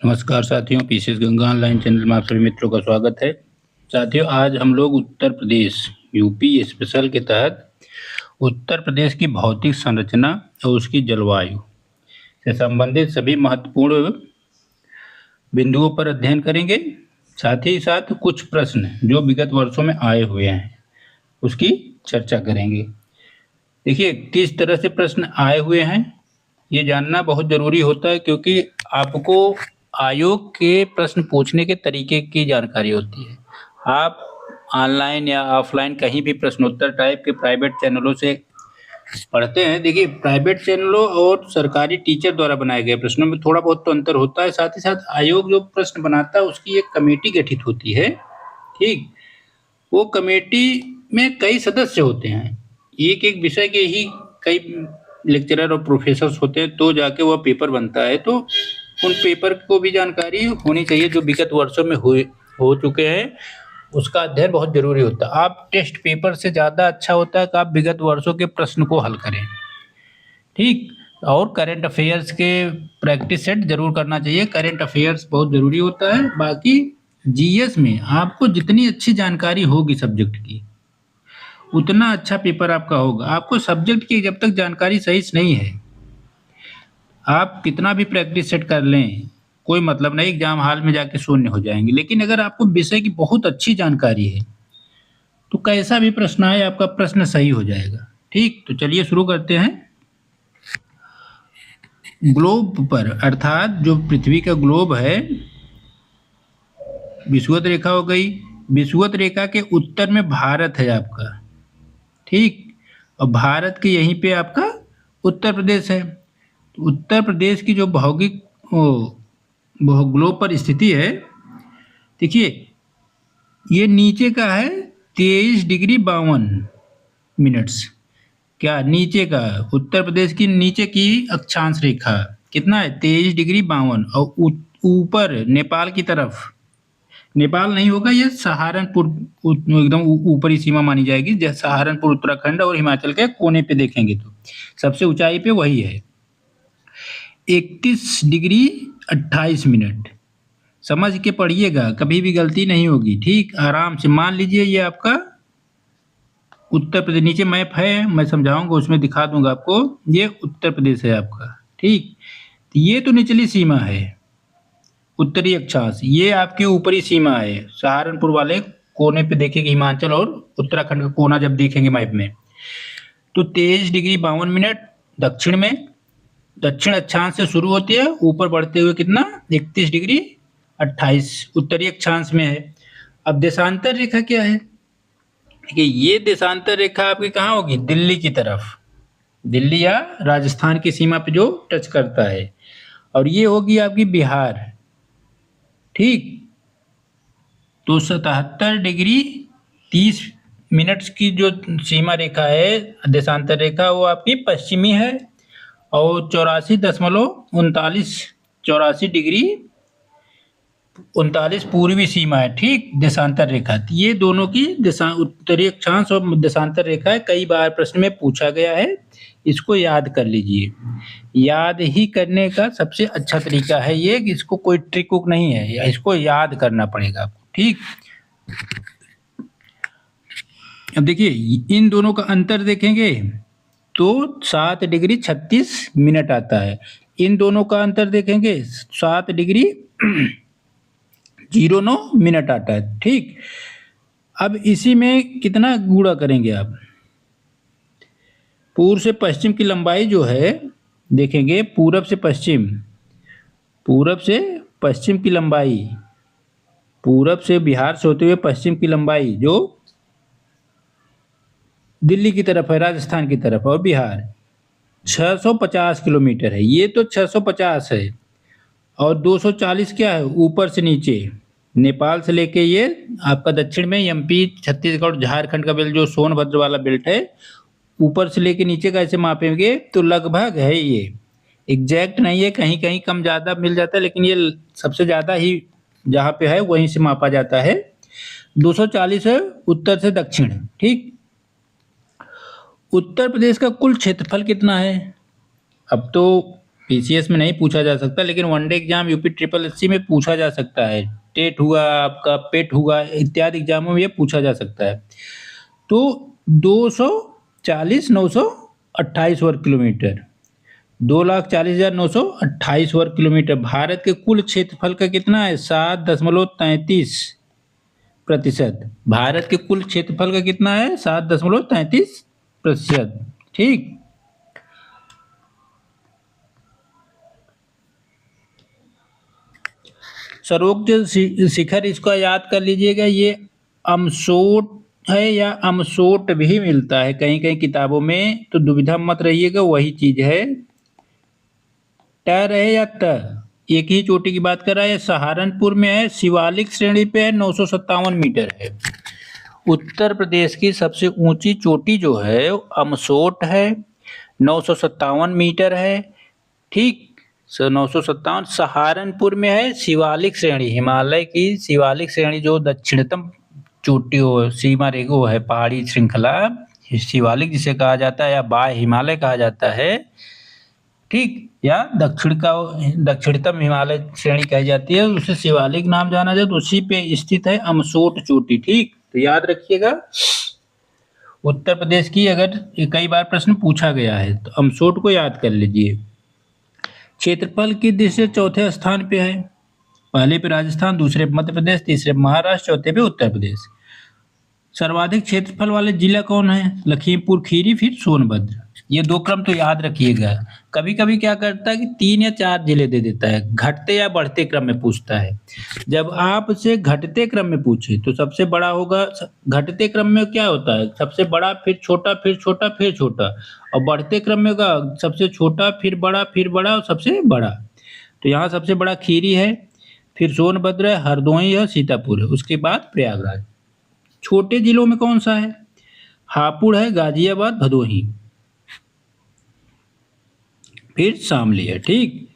नमस्कार साथियों, PCS Ganga online channel में आप सभी मित्रों का स्वागत है। साथियों, आज हम लोग उत्तर प्रदेश यूपी स्पेशल के तहत उत्तर प्रदेश की भौतिक संरचना और उसकी जलवायु से संबंधित सभी महत्वपूर्ण बिंदुओं पर अध्ययन करेंगे। साथ ही साथ कुछ प्रश्न जो विगत वर्षों में आए हुए हैं उसकी चर्चा करेंगे। देखिए, किस तरह से प्रश्न आए हुए हैं ये जानना बहुत जरूरी होता है, क्योंकि आपको आयोग के प्रश्न पूछने के तरीके की जानकारी होती है। आप ऑनलाइन या ऑफलाइन कहीं भी प्रश्नोत्तर टाइप के प्राइवेट चैनलों से पढ़ते हैं। देखिए, प्राइवेट चैनलों और सरकारी टीचर द्वारा बनाए गए प्रश्नों में थोड़ा बहुत तो अंतर होता है। साथ ही साथ आयोग जो प्रश्न बनाता है उसकी एक कमेटी गठित होती है। ठीक, वो कमेटी में कई सदस्य होते हैं। एक एक विषय के ही कई लेक्चरर और प्रोफेसर होते हैं, तो जाके वह पेपर बनता है। तो उन पेपर को भी जानकारी होनी चाहिए जो विगत वर्षों में हो चुके हैं, उसका अध्ययन बहुत जरूरी होता है। आप टेस्ट पेपर से ज़्यादा अच्छा होता है कि आप विगत वर्षों के प्रश्न को हल करें। ठीक, और करंट अफेयर्स के प्रैक्टिस सेट जरूर करना चाहिए। करंट अफेयर्स बहुत ज़रूरी होता है। बाकी जीएस में आपको जितनी अच्छी जानकारी होगी सब्जेक्ट की, उतना अच्छा पेपर आपका होगा। आपको सब्जेक्ट की जब तक जानकारी सही से नहीं है, आप कितना भी प्रैक्टिस सेट कर लें, कोई मतलब नहीं, एग्जाम हॉल में जाके शून्य हो जाएंगे। लेकिन अगर आपको विषय की बहुत अच्छी जानकारी है तो कैसा भी प्रश्न आए आपका प्रश्न सही हो जाएगा। ठीक, तो चलिए शुरू करते हैं। ग्लोब पर, अर्थात जो पृथ्वी का ग्लोब है, विषुवत रेखा हो गई। विषुवत रेखा के उत्तर में भारत है आपका। ठीक, और भारत के यहीं पे आपका उत्तर प्रदेश है। तो उत्तर प्रदेश की जो भौगोलिक ग्लोब पर स्थिति है, देखिए ये नीचे का है 23 डिग्री 52 मिनट्स। क्या नीचे का, उत्तर प्रदेश की नीचे की अक्षांश रेखा कितना है 23 डिग्री 52। और ऊपर नेपाल की तरफ, नेपाल नहीं होगा, ये सहारनपुर एकदम ऊपरी सीमा मानी जाएगी। जैसे सहारनपुर उत्तराखंड और हिमाचल के कोने पे देखेंगे तो सबसे ऊंचाई पे वही है 31 डिग्री 28 मिनट। समझ के पढ़िएगा, कभी भी गलती नहीं होगी। ठीक, आराम से मान लीजिए ये आपका उत्तर प्रदेश, नीचे मैप है मैं समझाऊंगा, उसमें दिखा दूंगा आपको। ये उत्तर प्रदेश है आपका। ठीक, तो ये तो निचली सीमा है उत्तरी अक्षांश, ये आपकी ऊपरी सीमा है सहारनपुर वाले कोने पे देखेंगे, हिमाचल और उत्तराखंड का कोना जब देखेंगे मैप में, तो 23 डिग्री 52 मिनट दक्षिण में, दक्षिण अक्षांश से शुरू होती है, ऊपर बढ़ते हुए कितना 31 डिग्री 28 उत्तरी अक्षांश में है। अब देशांतर रेखा क्या है? देखिए, ये देशांतर रेखा आपकी कहाँ होगी? दिल्ली की तरफ, दिल्ली या राजस्थान की सीमा पे जो टच करता है। और ये होगी आपकी बिहार। ठीक, तो 77 डिग्री 30 मिनट्स की जो सीमा रेखा है देशांतर रेखा, वो आपकी पश्चिमी है। और 84 डिग्री 39 पूर्वी सीमा है। ठीक, देशांतर रेखा, ये दोनों की उत्तरी अक्षांश और देशांतर रेखा है। कई बार प्रश्न में पूछा गया है, इसको याद कर लीजिए। याद ही करने का सबसे अच्छा तरीका है ये, इसको कोई ट्रिक उक नहीं है, इसको याद करना पड़ेगा आपको। ठीक, अब देखिए इन दोनों का अंतर देखेंगे तो 7 डिग्री 36 मिनट आता है। इन दोनों का अंतर देखेंगे 7 डिग्री 09 मिनट आता है। ठीक, अब इसी में कितना गुणा करेंगे आप? पूर्व से पश्चिम की लंबाई जो है देखेंगे, पूरब से पश्चिम, पूरब से पश्चिम की लंबाई, पूरब से बिहार से होते हुए पश्चिम की लंबाई जो दिल्ली की तरफ है, राजस्थान की तरफ और बिहार, 650 किलोमीटर है। ये तो 650 है। और 240 क्या है? ऊपर से नीचे, नेपाल से लेके ये आपका दक्षिण में एमपी, छत्तीसगढ़, झारखंड का बेल्ट जो सोनभद्र वाला बेल्ट है, ऊपर से लेके नीचे का ऐसे मापेंगे तो लगभग है, ये एग्जैक्ट नहीं है, कहीं कहीं कम ज़्यादा मिल जाता है, लेकिन ये सबसे ज़्यादा ही जहाँ पे है वहीं से मापा जाता है। 240 है उत्तर से दक्षिण। ठीक, उत्तर प्रदेश का कुल क्षेत्रफल कितना है? अब तो पीसीएस में नहीं पूछा जा सकता, लेकिन one day exam UP triple SC में पूछा जा सकता है। टेट हुआ आपका, पेट हुआ, इत्यादि एग्जामों में ये पूछा जा सकता है। तो 240,928 वर्ग किलोमीटर, 2,40,928 वर्ग किलोमीटर भारत के कुल क्षेत्रफल का कितना है? 7.33%। भारत के कुल क्षेत्रफल का कितना है? 7.33%। ठीक। सर्वोच्च शिखर, इसको याद कर लीजिएगा, ये अमसोट है या अमसोट भी मिलता है कहीं कहीं किताबों में, तो दुविधा मत रहिएगा, वही चीज है। ट रहे या ट, एक ही चोटी की बात कर रहा है। सहारनपुर में है, शिवालिक श्रेणी पे है, 957 मीटर है। उत्तर प्रदेश की सबसे ऊंची चोटी जो है अमसोट है, 957 मीटर है। ठीक, 957। सहारनपुर में है शिवालिक श्रेणी, हिमालय की शिवालिक श्रेणी जो दक्षिणतम चोटी हो, सीमा रेखा है, पहाड़ी श्रृंखला शिवालिक जिसे कहा जाता है, या बाह्य हिमालय कहा जाता है। ठीक, या दक्षिणतम हिमालय श्रेणी कही जाती है, उसे शिवालिक नाम जाना जाए, तो उसी पे स्थित है अमसोट चोटी। ठीक, तो याद रखिएगा, उत्तर प्रदेश की अगर कई बार प्रश्न पूछा गया है तो अमसोट को याद कर लीजिए। क्षेत्रफल की दृष्टि से चौथे स्थान पे है, पहले पे राजस्थान, दूसरे पे मध्य प्रदेश, तीसरे पे महाराष्ट्र, चौथे पे उत्तर प्रदेश। सर्वाधिक क्षेत्रफल वाले जिला कौन है? लखीमपुर खीरी, फिर सोनभद्र। ये दो क्रम तो याद रखिएगा। कभी कभी क्या करता है कि 3 या 4 जिले दे देता है, घटते या बढ़ते क्रम में पूछता है। जब आपसे घटते क्रम में पूछे तो सबसे बड़ा होगा। घटते क्रम में क्या होता है? सबसे बड़ा, फिर छोटा, फिर छोटा, फिर छोटा। और बढ़ते क्रम में होगा सबसे छोटा, फिर बड़ा, फिर बड़ा और सबसे बड़ा। तो यहाँ सबसे बड़ा खीरी है, फिर सोनभद्र है, हरदोई है, सीतापुर है, उसके बाद प्रयागराज। छोटे जिलों में कौन सा है? हापुड़ है, गाजियाबाद, भदोही, फिर शामली है। ठीक,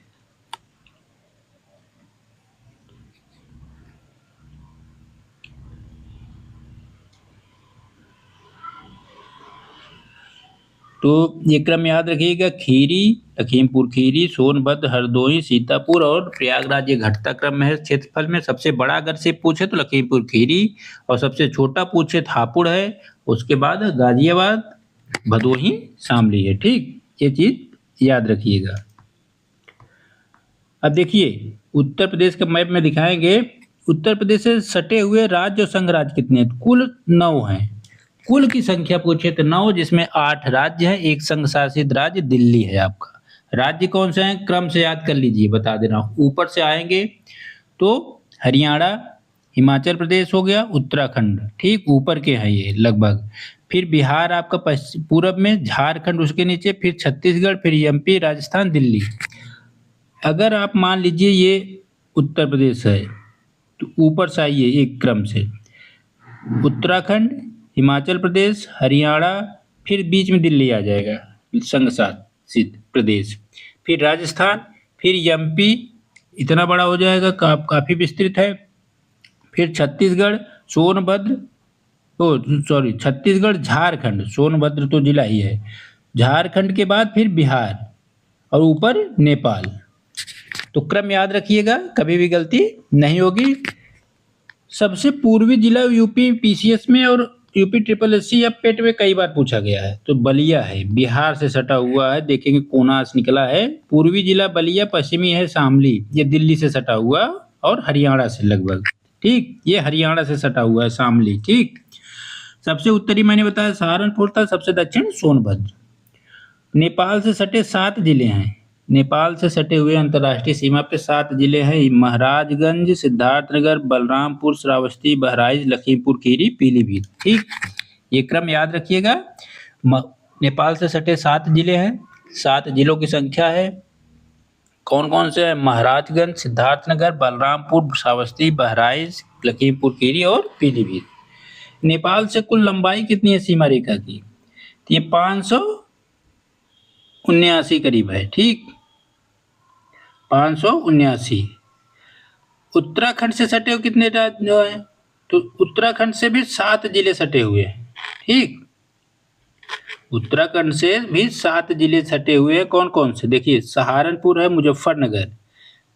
तो ये क्रम याद रखिएगा, खीरी, लखीमपुर खीरी, सोनभद्र, हरदोई, सीतापुर और प्रयागराज, ये घटता क्रम में है क्षेत्रफल में। सबसे बड़ा अगर से पूछे तो लखीमपुर खीरी, और सबसे छोटा पूछे तो हापुड़ है, उसके बाद गाजियाबाद, भदोही, शामली है। ठीक, ये चीज याद रखिएगा। अब देखिए, उत्तर प्रदेश का मैप में दिखाएंगे। उत्तर प्रदेश से सटे हुए राज्य और संघ राज्य कितने हैं? कुल 9 हैं। कुल की संख्या पूछे तो 9, जिसमें 8 राज्य है, एक संघ शासित राज्य दिल्ली है आपका। राज्य कौन से हैं? क्रम से याद कर लीजिए, बता दे रहा हूं। ऊपर से आएंगे तो हरियाणा, हिमाचल प्रदेश हो गया, उत्तराखंड, ठीक ऊपर के हैं ये लगभग। फिर बिहार आपका पूरब में, झारखंड उसके नीचे, फिर छत्तीसगढ़, फिर एमपी, राजस्थान, दिल्ली। अगर आप मान लीजिए ये उत्तर प्रदेश है तो ऊपर से आइए एक क्रम से, उत्तराखंड, हिमाचल प्रदेश, हरियाणा, फिर बीच में दिल्ली आ जाएगा, संघ शासित प्रदेश, फिर राजस्थान, फिर एमपी, इतना बड़ा हो जाएगा, काफी विस्तृत है। फिर छत्तीसगढ़, सोनभद्र, छत्तीसगढ़, झारखंड, सोनभद्र तो जिला ही है, झारखंड के बाद फिर बिहार और ऊपर नेपाल। तो क्रम याद रखिएगा, कभी भी गलती नहीं होगी। सबसे पूर्वी जिला यूपी पीसीएस में और यूपी ट्रिपल एससी या पेट में कई बार पूछा गया है, तो बलिया है, बिहार से सटा हुआ है, देखेंगे कोना से निकला है। पूर्वी जिला बलिया, पश्चिमी है शामली, ये दिल्ली से सटा हुआ और हरियाणा से लगभग। ठीक, ये हरियाणा से सटा हुआ है शामली। ठीक, सबसे उत्तरी मैंने बताया सहारनपुर था, सबसे दक्षिण सोनभद्र। नेपाल से सटे 7 जिले हैं। नेपाल से सटे हुए अंतर्राष्ट्रीय सीमा पे 7 जिले हैं, महाराजगंज, सिद्धार्थनगर, बलरामपुर, श्रावस्ती, बहराइच, लखीमपुर खीरी, पीलीभीत। ठीक, ये क्रम याद रखिएगा। नेपाल से सटे 7 जिले हैं, 7 जिलों की संख्या है। कौन कौन से हैं? महाराजगंज, सिद्धार्थनगर, बलरामपुर, श्रावस्ती, बहराइच, लखीमपुर खीरी और पीलीभीत। नेपाल से कुल लंबाई कितनी है सीमा रेखा की? तो ये 579 करीब है। ठीक, 579। उत्तराखंड से सटे हुए कितने राज्य हैं? तो उत्तराखंड से भी 7 जिले सटे हुए हैं। ठीक, उत्तराखंड से भी 7 जिले सटे हुए हैं। कौन कौन से? देखिए, सहारनपुर है, मुजफ्फरनगर,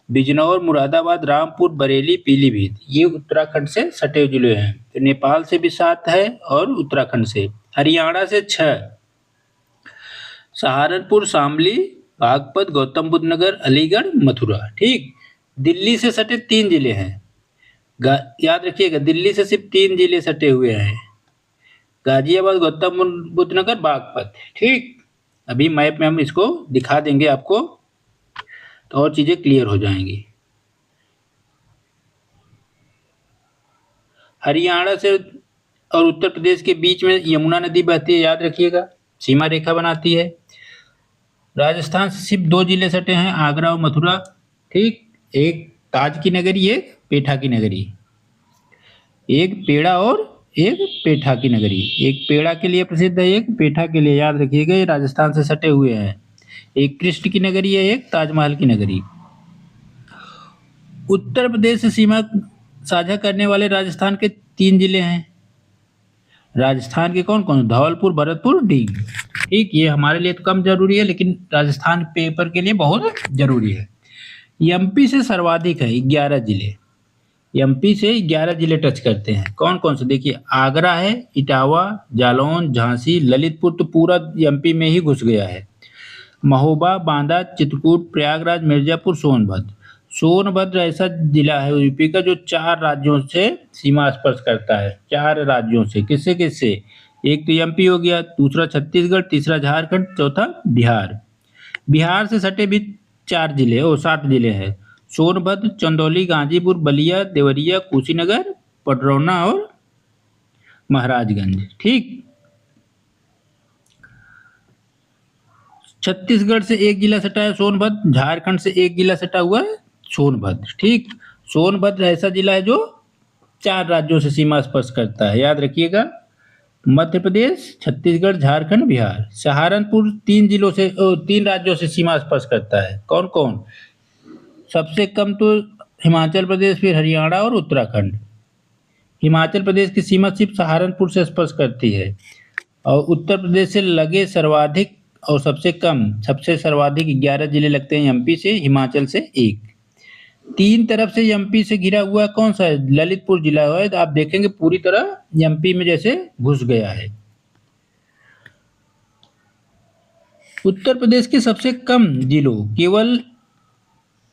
बिजनौर, मुरादाबाद, रामपुर, बरेली, पीलीभीत, ये उत्तराखंड से सटे हुए जिले हैं। तो नेपाल से भी 7 है और उत्तराखंड से। हरियाणा से 6, सहारनपुर, शामली, बागपत, गौतम बुद्ध नगर, अलीगढ़, मथुरा। ठीक। दिल्ली से सटे 3 जिले हैं। याद रखिएगा, दिल्ली से सिर्फ 3 जिले सटे हुए हैं, गाजियाबाद, गौतम बुद्ध नगर, बागपत। ठीक। अभी मैप में हम इसको दिखा देंगे आपको, तो और चीजें क्लियर हो जाएंगी। हरियाणा से और उत्तर प्रदेश के बीच में यमुना नदी बहती है, याद रखिएगा, सीमा रेखा बनाती है। राजस्थान से सिर्फ 2 जिले सटे हैं, आगरा और मथुरा। ठीक। एक ताज की नगरी, एक पेठा की नगरी, एक पेड़ा और एक पेठा की नगरी। एक पेड़ा के लिए प्रसिद्ध है, एक पेठा के लिए। याद रखिएगा, ये राजस्थान से सटे हुए हैं। एक कृष्ण की नगरी है, एक ताजमहल की नगरी। उत्तर प्रदेश से सीमा साझा करने वाले राजस्थान के 3 जिले हैं। राजस्थान के कौन कौन? धौलपुर, भरतपुर, डीग। ठीक। ये हमारे लिए तो कम जरूरी है, लेकिन राजस्थान पेपर के लिए बहुत जरूरी है। एमपी से सर्वाधिक है, 11 जिले। एमपी से 11 जिले टच करते हैं। कौन कौन से? देखिए, आगरा है, इटावा, जालौन, झांसी, ललितपुर तो पूरा एमपी में ही घुस गया है। महोबा, बांदा, चित्रकूट, प्रयागराज, मिर्जापुर, सोनभद्र। सोनभद्र ऐसा जिला है यूपी का जो 4 राज्यों से सीमा स्पर्श करता है। 4 राज्यों से। किससे किससे? एक तो एमपी हो गया, दूसरा छत्तीसगढ़, तीसरा झारखंड, चौथा बिहार। बिहार से सटे भी 4 जिले और 7 जिले हैं। सोनभद्र, चंदौली, गाजीपुर, बलिया, देवरिया, कुशीनगर, पडरौना और महाराजगंज। ठीक। छत्तीसगढ़ से 1 जिला सटा है, सोनभद्र। झारखंड से 1 जिला सटा हुआ है, सोनभद्र। ठीक। सोनभद्र ऐसा जिला है जो 4 राज्यों से सीमा स्पर्श करता है, याद रखिएगा। मध्य प्रदेश, छत्तीसगढ़, झारखंड, बिहार। सहारनपुर 3 राज्यों से सीमा स्पर्श करता है। कौन कौन? सबसे कम तो हिमाचल प्रदेश, फिर हरियाणा और उत्तराखंड। हिमाचल प्रदेश की सीमा सिर्फ सहारनपुर से स्पर्श करती है, और उत्तर प्रदेश से लगे सर्वाधिक और सबसे सर्वाधिक 11 जिले लगते हैं एमपी से, हिमाचल से 1। 3 तरफ से एमपी से घिरा हुआ कौन सा है? ललितपुर जिला है। तो आप देखेंगे पूरी तरह एमपी में जैसे घुस गया है। उत्तर प्रदेश के सबसे कम जिलों केवल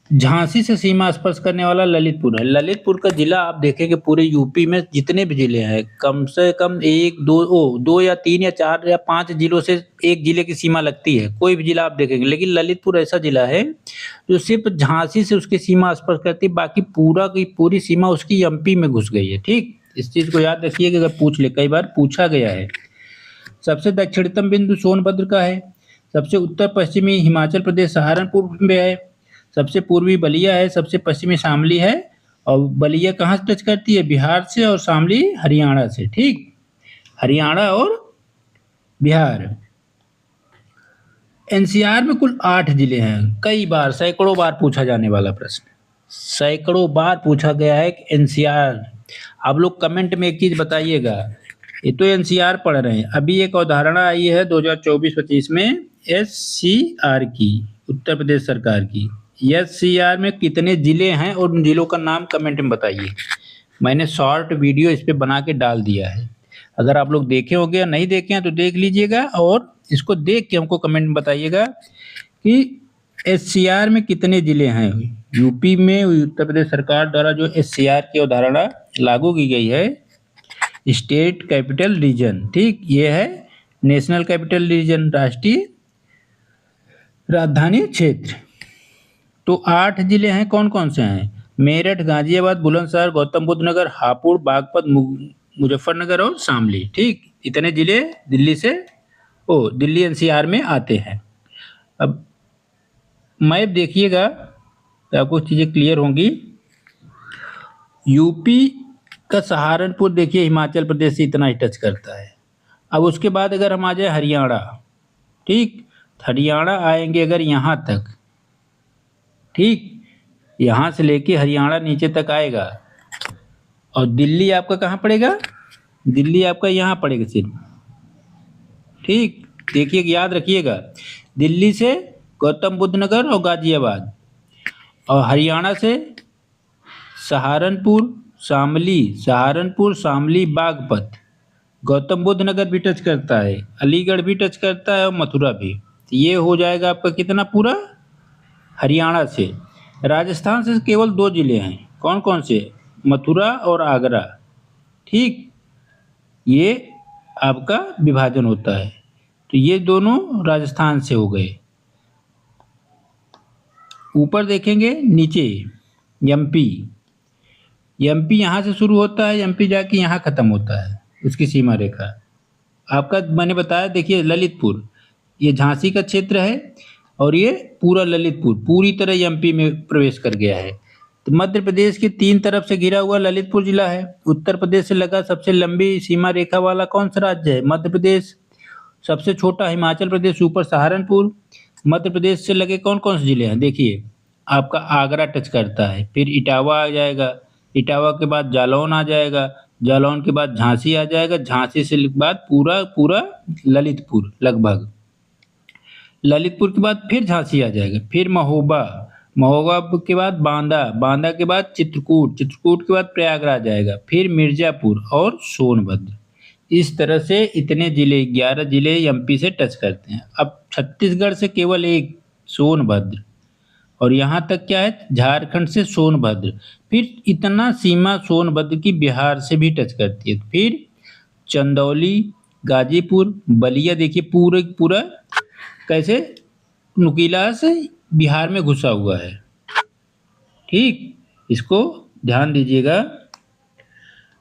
झांसी से सीमा स्पर्श करने वाला ललितपुर है। ललितपुर का जिला आप देखेंगे पूरे यूपी में जितने भी जिले हैं, कम से कम 2 या 3 या 4 या 5 जिलों से एक जिले की सीमा लगती है, कोई भी जिला आप देखेंगे। लेकिन ललितपुर ऐसा जिला है जो सिर्फ झांसी से उसकी सीमा स्पर्श करती है, बाकी पूरा की पूरी सीमा उसकी एमपी में घुस गई है। ठीक। इस चीज को याद रखिए कि अगर पूछ ले, कई बार पूछा गया है। सबसे दक्षिणतम बिंदु सोनभद्र का है। सबसे उत्तर पश्चिमी हिमाचल प्रदेश सहारनपुर में है। सबसे पूर्वी बलिया है। सबसे पश्चिमी शामली है। और बलिया कहाँ से टच करती है? बिहार से, और शामली हरियाणा से। ठीक। हरियाणा और बिहार। एनसीआर में कुल 8 जिले हैं। कई बार, सैकड़ों बार पूछा जाने वाला प्रश्न, सैकड़ों बार पूछा गया है कि एनसीआर। आप लोग कमेंट में एक चीज बताइएगा, ये तो एनसीआर पढ़ रहे हैं। अभी एक अवधारणा आई है 2024-25 में एससीआर की, उत्तर प्रदेश सरकार की। एससीआर में कितने जिले हैं और उन जिलों का नाम कमेंट में बताइए। मैंने शॉर्ट वीडियो इस पे बना के डाल दिया है, अगर आप लोग देखे होंगे या नहीं देखे हैं तो देख लीजिएगा, और इसको देख के हमको कमेंट में बताइएगा कि एससीआर में कितने जिले हैं। यूपी में उत्तर प्रदेश सरकार द्वारा जो एससीआर की अवधारणा लागू की गई है, स्टेट कैपिटल रीजन। ठीक। ये है नेशनल कैपिटल रीजन, राष्ट्रीय राजधानी क्षेत्र। तो 8 जिले हैं। कौन कौन से हैं? मेरठ, गाजियाबाद, बुलंदशहर, गौतम बुद्ध नगर, हापुड़, बागपत, मुजफ्फरनगर और शामली। ठीक। इतने जिले दिल्ली एनसीआर में आते हैं। अब मैप देखिएगा तो आपको चीज़ें क्लियर होंगी। यूपी का सहारनपुर देखिए हिमाचल प्रदेश से इतना ही टच करता है। अब उसके बाद अगर हम आ जाए हरियाणा, ठीक, हरियाणा आएंगे अगर यहाँ तक, ठीक, यहाँ से लेके हरियाणा नीचे तक आएगा, और दिल्ली आपका कहाँ पड़ेगा? दिल्ली आपका यहाँ पड़ेगा सिर्फ। ठीक। देखिए याद रखिएगा, दिल्ली से गौतम बुद्ध नगर और गाजियाबाद, और हरियाणा से सहारनपुर, सहारनपुर, शामली, बागपत, गौतम बुद्ध नगर भी टच करता है, अलीगढ़ भी टच करता है और मथुरा भी। तो ये हो जाएगा आपका कितना पूरा हरियाणा से। राजस्थान से केवल 2 जिले हैं, कौन कौन से? मथुरा और आगरा। ठीक, ये आपका विभाजन होता है। तो ये दोनों राजस्थान से हो गए। ऊपर देखेंगे नीचे एमपी, एमपी यहाँ से शुरू होता है, एमपी जाके यहाँ खत्म होता है, उसकी सीमा रेखा। आपका मैंने बताया, देखिए ललितपुर, ये झांसी का क्षेत्र है और ये पूरा ललितपुर पूरी तरह एमपी में प्रवेश कर गया है। तो मध्य प्रदेश के 3 तरफ से घिरा हुआ ललितपुर जिला है। उत्तर प्रदेश से लगा सबसे लंबी सीमा रेखा वाला कौन सा राज्य है? मध्य प्रदेश। सबसे छोटा हिमाचल प्रदेश, ऊपर सहारनपुर। मध्य प्रदेश से लगे कौन कौन से जिले हैं? देखिए, आपका आगरा टच करता है, फिर इटावा आ जाएगा, इटावा के बाद जालौन आ जाएगा, जालौन के बाद झांसी आ जाएगा, झांसी से बाद पूरा पूरा ललितपुर लगभग, ललितपुर के बाद फिर झांसी आ जाएगा, फिर महोबा, महोबा के बाद बांदा, बांदा के बाद चित्रकूट, चित्रकूट के बाद प्रयागराज आएगा, फिर मिर्जापुर और सोनभद्र। इस तरह से इतने जिले, 11 जिले एमपी से टच करते हैं। अब छत्तीसगढ़ से केवल एक, सोनभद्र, और यहाँ तक क्या है, झारखंड से सोनभद्र। फिर इतना सीमा सोनभद्र की बिहार से भी टच करती है। फिर चंदौली, गाजीपुर, बलिया, देखिए पूरे पूरा कैसे नुकीला से बिहार में घुसा हुआ है। ठीक, इसको ध्यान दीजिएगा।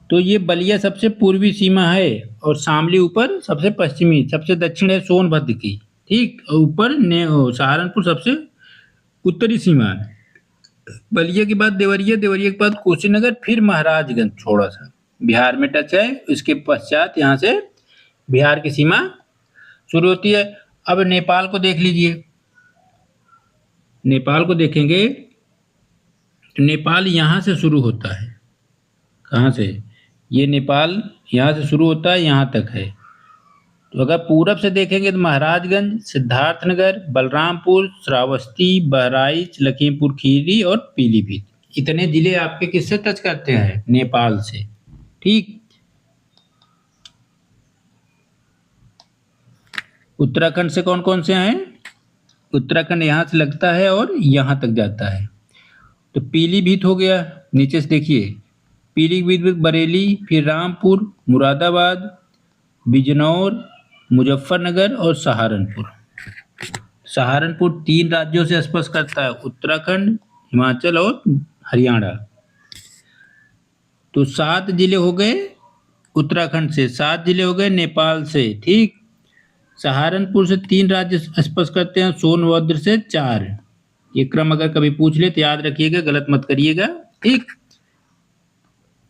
तो ये बलिया सबसे पूर्वी सीमा है और शामली ऊपर सबसे पश्चिमी, सबसे दक्षिण है सोनभद्र की। ठीक, और ऊपर सहारनपुर सबसे उत्तरी सीमा है। बलिया के बाद देवरिया, देवरिया के बाद कुशीनगर, फिर महाराजगंज थोड़ा सा बिहार में टच है। इसके पश्चात यहाँ से बिहार की सीमा शुरू होती है। अब नेपाल को देख लीजिए, नेपाल को देखेंगे तो नेपाल यहाँ से शुरू होता है। कहाँ से? ये नेपाल यहाँ से शुरू होता है, यहाँ तक है। तो अगर पूरब से देखेंगे तो महाराजगंज, सिद्धार्थनगर, बलरामपुर, श्रावस्ती, बहराइच, लखीमपुर खीरी और पीलीभीत। इतने जिले आपके किससे टच करते हैं? नेपाल से। ठीक, उत्तराखंड से कौन कौन से हैं? उत्तराखंड यहाँ से लगता है और यहाँ तक जाता है। तो पीलीभीत हो गया, नीचे से देखिए, पीलीभीत बरेली, फिर रामपुर, मुरादाबाद, बिजनौर, मुजफ्फरनगर और सहारनपुर। सहारनपुर 3 राज्यों से स्पर्श करता है, उत्तराखंड, हिमाचल और हरियाणा। तो 7 जिले हो गए उत्तराखंड से, 7 जिले हो गए नेपाल से। ठीक, सहारनपुर से 3 राज्य स्पर्श करते हैं, सोनभद्र से 4। ये क्रम अगर कभी पूछ ले तो याद रखिएगा, गलत मत करिएगा। ठीक,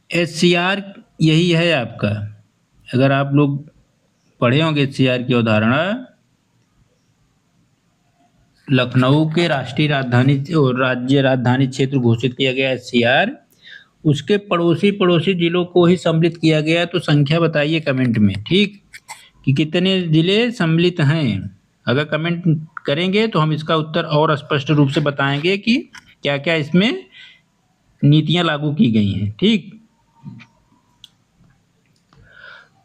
एचसीआर यही है आपका। अगर आप लोग पढ़े होंगे एचसीआर की अवधारणा, लखनऊ के राष्ट्रीय राजधानी और राज्य राजधानी क्षेत्र घोषित किया गया एचसीआर, उसके पड़ोसी जिलों को ही सम्मिलित किया गया। तो संख्या बताइए कमेंट में, ठीक, कि कितने जिले सम्मिलित हैं। अगर कमेंट करेंगे तो हम इसका उत्तर और स्पष्ट रूप से बताएंगे कि क्या क्या इसमें नीतियां लागू की गई हैं। ठीक,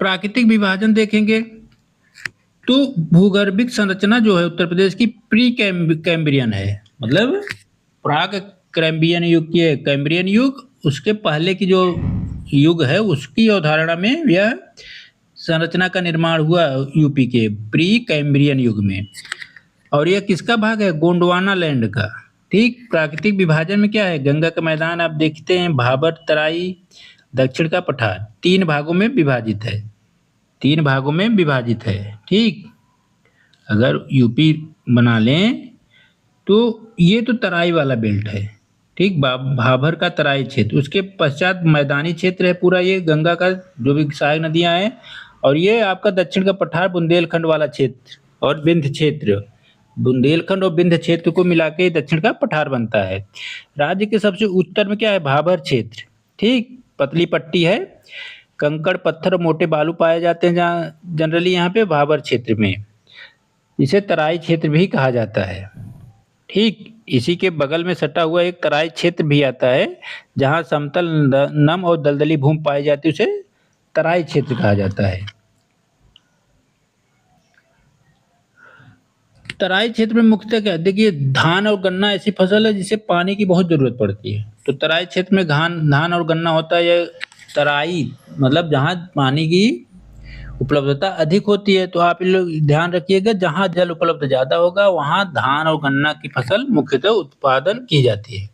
प्राकृतिक विभाजन देखेंगे तो भूगर्भिक संरचना जो है उत्तर प्रदेश की प्री कैम्ब्रियन है, मतलब प्राक कैम्ब्रियन युग की है। कैम्ब्रियन युग, उसके पहले की जो युग है उसकी अवधारणा में यह संरचना का निर्माण हुआ यूपी के प्री कैम्ब्रियन युग में। और यह किसका भाग है? गोंडवाना लैंड का। ठीक, प्राकृतिक विभाजन में क्या है? गंगा का मैदान आप देखते हैं, भाबर तराई, दक्षिण का पठार, 3 भागों में विभाजित है, 3 भागों में विभाजित है। ठीक, अगर यूपी बना लें तो ये तो तराई वाला बेल्ट है। ठीक, भाबर का तराई क्षेत्र, उसके पश्चात मैदानी क्षेत्र है पूरा, ये गंगा का जो भी सहायक नदियां हैं, और ये आपका दक्षिण का पठार बुंदेलखंड वाला क्षेत्र और विंध्य क्षेत्र। बुंदेलखंड और विंध्य क्षेत्र को मिला के दक्षिण का पठार बनता है। राज्य के सबसे उत्तर में क्या है? भाबर क्षेत्र। ठीक, पतली पट्टी है, कंकड़ पत्थर और मोटे बालू पाए जाते हैं जहाँ जनरली यहाँ पे भाबर क्षेत्र में। इसे तराई क्षेत्र भी कहा जाता है। ठीक इसी के बगल में सटा हुआ एक तराई क्षेत्र भी आता है, जहाँ समतल नम और दलदली भूमि पाई जाती है, उसे तराई क्षेत्र कहा जाता है। तराई क्षेत्र में मुख्यतः क्या है? देखिए, धान और गन्ना ऐसी फसल है जिसे पानी की बहुत जरूरत पड़ती है। तो तराई क्षेत्र में धान और गन्ना होता है। यह तराई मतलब जहाँ पानी की उपलब्धता अधिक होती है। तो आप इन लोग ध्यान रखिएगा, जहाँ जल उपलब्ध ज्यादा होगा वहाँ धान और गन्ना की फसल मुख्यतः उत्पादन की जाती है।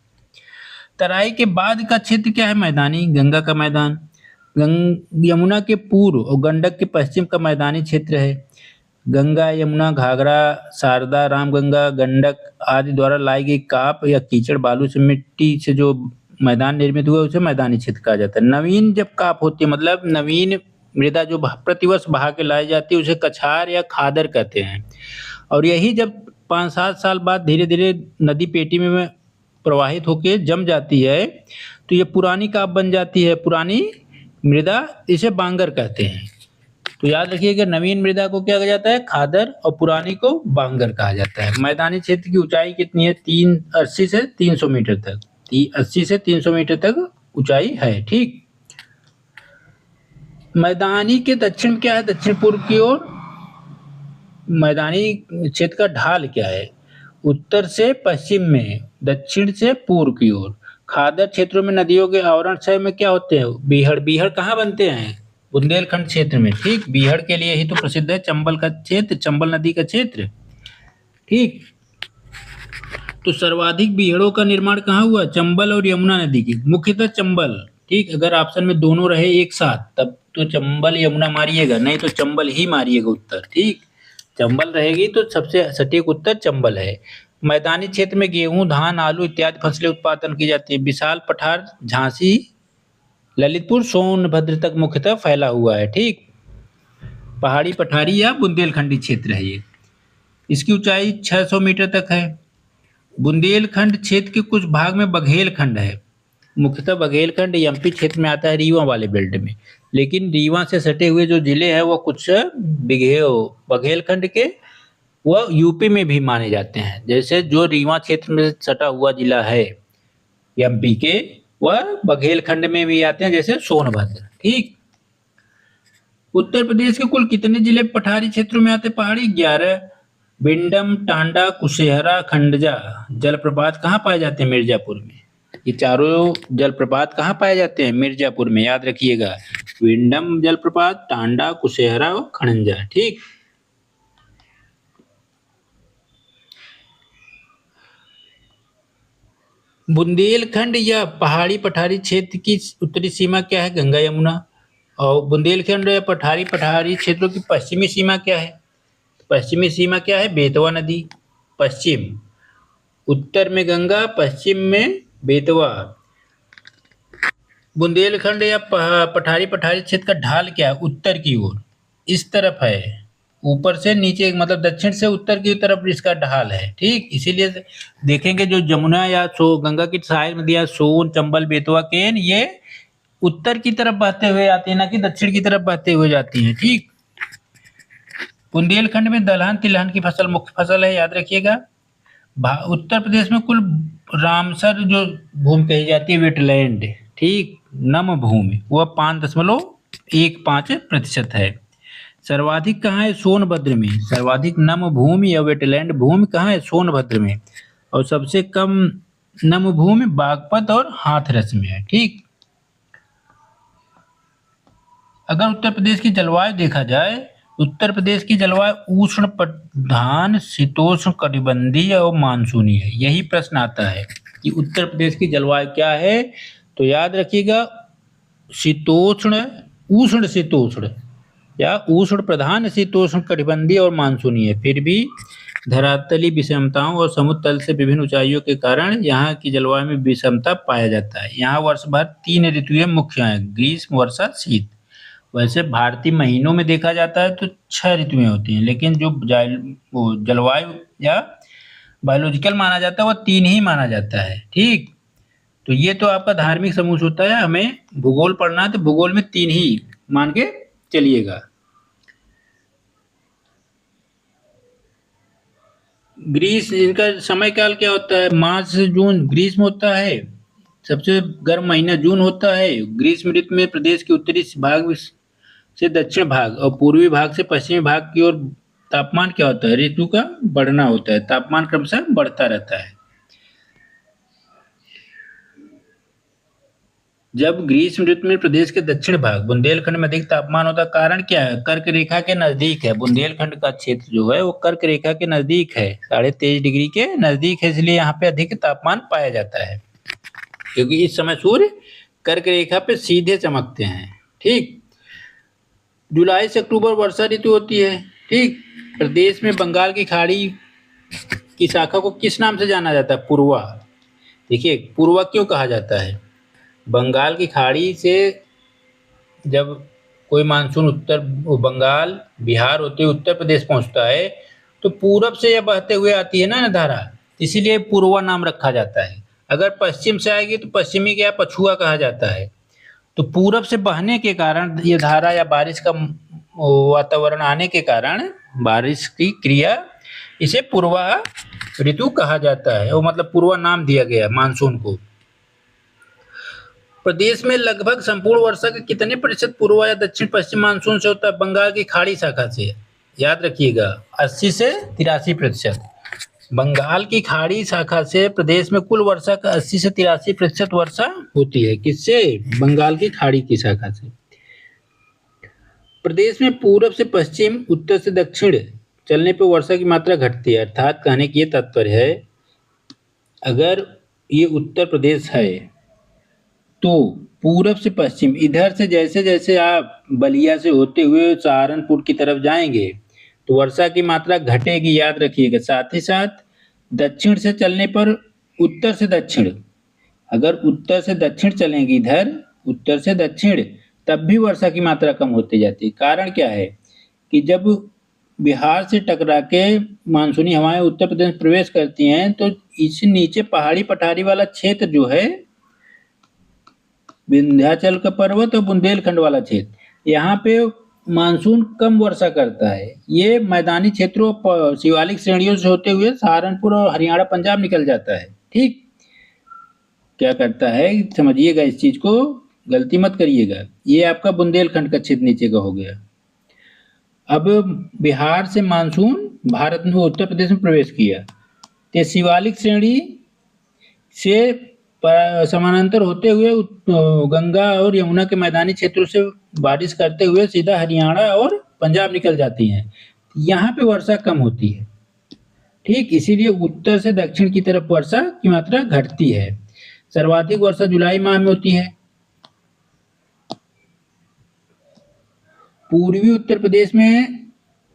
तराई के बाद का क्षेत्र क्या है? मैदानी, गंगा का मैदान। यमुना के पूर्व और गंडक के पश्चिम का मैदानी क्षेत्र है। गंगा, यमुना, घाघरा, शारदा, रामगंगा, गंडक आदि द्वारा लाई गई काप या कीचड़ बालू से मिट्टी से जो मैदान निर्मित हुआ है, उसे मैदानी क्षेत्र कहा जाता है। नवीन जब काप होती है, मतलब नवीन मृदा जो प्रतिवर्ष बहा के लाई जाती है, उसे कछार या खादर कहते हैं। और यही जब 5-7 साल बाद धीरे धीरे नदी पेटी में प्रवाहित होकर जम जाती है, तो ये पुरानी काप बन जाती है। पुरानी मृदा इसे बांगर कहते हैं। तो याद रखिएगा, नवीन मृदा को क्या कहा जाता है? खादर, और पुरानी को बांगर कहा जाता है। मैदानी क्षेत्र की ऊंचाई कितनी है? 80 से 300 मीटर तक। 80 से 300 मीटर तक ऊंचाई है। ठीक, मैदानी के दक्षिण क्या है? दक्षिण पूर्व की ओर मैदानी क्षेत्र का ढाल क्या है? उत्तर से पश्चिम में, दक्षिण से पूर्व की ओर। खादर क्षेत्रों में नदियों के आवरण क्षय में क्या होते हैं? बीहड़। बीहड़ कहाँ बनते हैं? बुंदेलखंड क्षेत्र में। ठीक, बीहड़ के लिए ही तो प्रसिद्ध है चंबल का क्षेत्र, चंबल नदी का क्षेत्र। ठीक, तो सर्वाधिक बीहड़ों का निर्माण कहाँ हुआ? चंबल और यमुना नदी की, मुख्यतः चंबल। ठीक, अगर ऑप्शन में दोनों रहे एक साथ तब तो चंबल यमुना मारिएगा, नहीं तो चंबल ही मारिएगा उत्तर। ठीक, चंबल रहेगी तो सबसे सटीक उत्तर चंबल है। मैदानी क्षेत्र में गेहूं, धान, आलू इत्यादि फसलें उत्पादन की जाती है। विशाल पठार झांसी, ललितपुर, सोनभद्र तक मुख्यतः फैला हुआ है। ठीक, पहाड़ी पठारी या बुंदेलखंडी क्षेत्र है ये। इसकी ऊंचाई 600 मीटर तक है। बुंदेलखंड क्षेत्र के कुछ भाग में बघेलखंड है। मुख्यतः बघेलखंड एमपी क्षेत्र में आता है, रीवा वाले बेल्ट में। लेकिन रीवा से सटे हुए जो जिले हैं वो कुछ बघेलखंड के वो यूपी में भी माने जाते हैं। जैसे जो रीवा क्षेत्र में सटा हुआ जिला है एमपी के, वह बघेलखंड में भी आते हैं, जैसे सोनभद्र। ठीक, उत्तर प्रदेश के कुल कितने जिले पठारी क्षेत्रों में आते हैं? पहाड़ी 11। बिंडम, टांडा, कुशेहरा, खंडजा जलप्रपात कहाँ पाए जाते हैं? मिर्जापुर में। ये चारों जलप्रपात कहाँ पाए जाते हैं? मिर्जापुर में। याद रखिएगा, विंडम जलप्रपात, टांडा, कुशेहरा और खंडजा। ठीक, बुंदेलखंड या पहाड़ी पठारी क्षेत्र की उत्तरी सीमा क्या है? गंगा, यमुना। और बुंदेलखंड या पठारी पठारी क्षेत्रों की पश्चिमी सीमा क्या है? पश्चिमी सीमा क्या है? बेतवा नदी, पश्चिम। उत्तर में गंगा, पश्चिम में बेतवा। बुंदेलखंड या पठारी पठारी क्षेत्र का ढाल क्या है? उत्तर की ओर, इस तरफ है। ऊपर से नीचे, मतलब दक्षिण से उत्तर की तरफ इसका ढाल है। ठीक, इसीलिए देखेंगे जो जमुना या गंगा की सहायक नदियां सोन, चंबल, बेतवा, केन, ये उत्तर की तरफ बहते हुए आती है, ना कि दक्षिण की तरफ बहते हुए जाती है। ठीक, बुंदेलखंड में दलहन तिलहन की फसल मुख्य फसल है, याद रखिएगा। उत्तर प्रदेश में कुल रामसर जो भूमि कही जाती है वेटलैंड, ठीक, नम भूमि, वह 5.15% है। सर्वाधिक कहाँ है? सोनभद्र में। सर्वाधिक नम भूमि या वेटलैंड भूमि कहाँ है? सोनभद्र में। और सबसे कम नम भूमि बागपत और हाथरस में है। ठीक, अगर उत्तर प्रदेश की जलवायु देखा जाए, उत्तर प्रदेश की जलवायु उष्ण प्रधान, शीतोष्ण कटिबंधीय और मानसूनी है। यही प्रश्न आता है कि उत्तर प्रदेश की जलवायु क्या है? तो याद रखिएगा, शीतोष्ण, उष्ण शीतोष्ण या उष्ण प्रधान, शीतोष्ण कटिबंधीय और मानसूनी है। फिर भी धरातली विषमताओं और समुद्र तल से विभिन्न ऊंचाइयों के कारण यहाँ की जलवायु में विषमता पाया जाता है। यहाँ वर्ष भर 3 ऋतुएं मुख्य हैं: ग्रीष्म, वर्षा, शीत। वैसे भारतीय महीनों में देखा जाता है तो 6 ऋतुएं होती हैं, लेकिन जो जलवायु या बायोलॉजिकल माना जाता है वो 3 ही माना जाता है। ठीक, तो ये तो आपका धार्मिक समूह होता है। हमें भूगोल पढ़ना है तो भूगोल में 3 ही मान के चलिएगा। ग्रीष्म, इनका समय काल क्या होता है? मार्च से जून ग्रीष्म होता है, सबसे गर्म महीना जून होता है। ग्रीष्म ऋतु में प्रदेश के उत्तरी भाग से दक्षिण भाग और पूर्वी भाग से पश्चिमी भाग की ओर तापमान क्या होता है? ऋतु का बढ़ना होता है, तापमान क्रमशः बढ़ता रहता है। जब ग्रीष्म ऋतु में प्रदेश के दक्षिण भाग बुंदेलखंड में अधिक तापमान होता है, कारण क्या है? कर्क रेखा के नजदीक है। बुंदेलखंड का क्षेत्र जो है वो कर्क रेखा के नजदीक है, 23.5 डिग्री के नजदीक है, इसलिए यहाँ पे अधिक तापमान पाया जाता है, क्योंकि इस समय सूर्य कर्क रेखा पे सीधे चमकते हैं। ठीक, जुलाई से अक्टूबर वर्षा ऋतु होती है। ठीक, प्रदेश में बंगाल की खाड़ी की शाखा को किस नाम से जाना जाता है? पूर्वा। देखिए, पूर्वा क्यों कहा जाता है? बंगाल की खाड़ी से जब कोई मानसून उत्तर बंगाल बिहार होते हुए उत्तर प्रदेश पहुंचता है तो पूरब से यह बहते हुए आती है ना धारा, इसीलिए पूर्वा नाम रखा जाता है। अगर पश्चिम से आएगी तो पश्चिमी क्या पछुआ कहा जाता है। तो पूरब से बहने के कारण ये धारा या बारिश का वातावरण आने के कारण बारिश की क्रिया, इसे पूर्वा ऋतु कहा जाता है, वो मतलब पूर्वा नाम दिया गया मानसून को। प्रदेश में लगभग संपूर्ण वर्षा के कितने प्रतिशत पूर्व या दक्षिण पश्चिम मानसून से होता है? बंगाल की खाड़ी शाखा से। याद रखिएगा, 80 से 83%। बंगाल की खाड़ी शाखा से प्रदेश में कुल वर्षा का 80 से 83% वर्षा होती है। किससे? बंगाल की खाड़ी की शाखा से। प्रदेश में पूरब से पश्चिम, उत्तर से दक्षिण चलने पर वर्षा की मात्रा घटती है। अर्थात कहने की ये तात्पर्य है, अगर ये उत्तर प्रदेश है तो पूरब से पश्चिम, इधर से जैसे जैसे आप बलिया से होते हुए सहारनपुर की तरफ जाएंगे तो वर्षा की मात्रा घटेगी, याद रखिएगा। साथ ही साथ दक्षिण से चलने पर उत्तर से दक्षिण, अगर उत्तर से दक्षिण चलेंगे इधर, उत्तर से दक्षिण, तब भी वर्षा की मात्रा कम होती जाती है। कारण क्या है कि जब बिहार से टकरा के मानसूनी हवाएं उत्तर प्रदेश में प्रवेश करती हैं तो इस नीचे पहाड़ी पठारी वाला क्षेत्र जो है, विंध्याचल का पर्वत और बुंदेलखंड वाला क्षेत्र, यहाँ पे मानसून कम वर्षा करता है। ये मैदानी क्षेत्रों शिवालिक श्रेणियों से होते हुए सहारनपुर और हरियाणा पंजाब निकल जाता है। ठीक, क्या करता है समझिएगा, इस चीज को गलती मत करिएगा। ये आपका बुंदेलखंड का क्षेत्र नीचे का हो गया। अब बिहार से मानसून भारत में उत्तर प्रदेश में प्रवेश किया तो शिवालिक श्रेणी से समानांतर होते हुए गंगा और यमुना के मैदानी क्षेत्रों से बारिश करते हुए सीधा हरियाणा और पंजाब निकल जाती हैं। यहाँ पे वर्षा कम होती है। ठीक, इसीलिए उत्तर से दक्षिण की तरफ वर्षा की मात्रा घटती है। सर्वाधिक वर्षा जुलाई माह में होती है। पूर्वी उत्तर प्रदेश में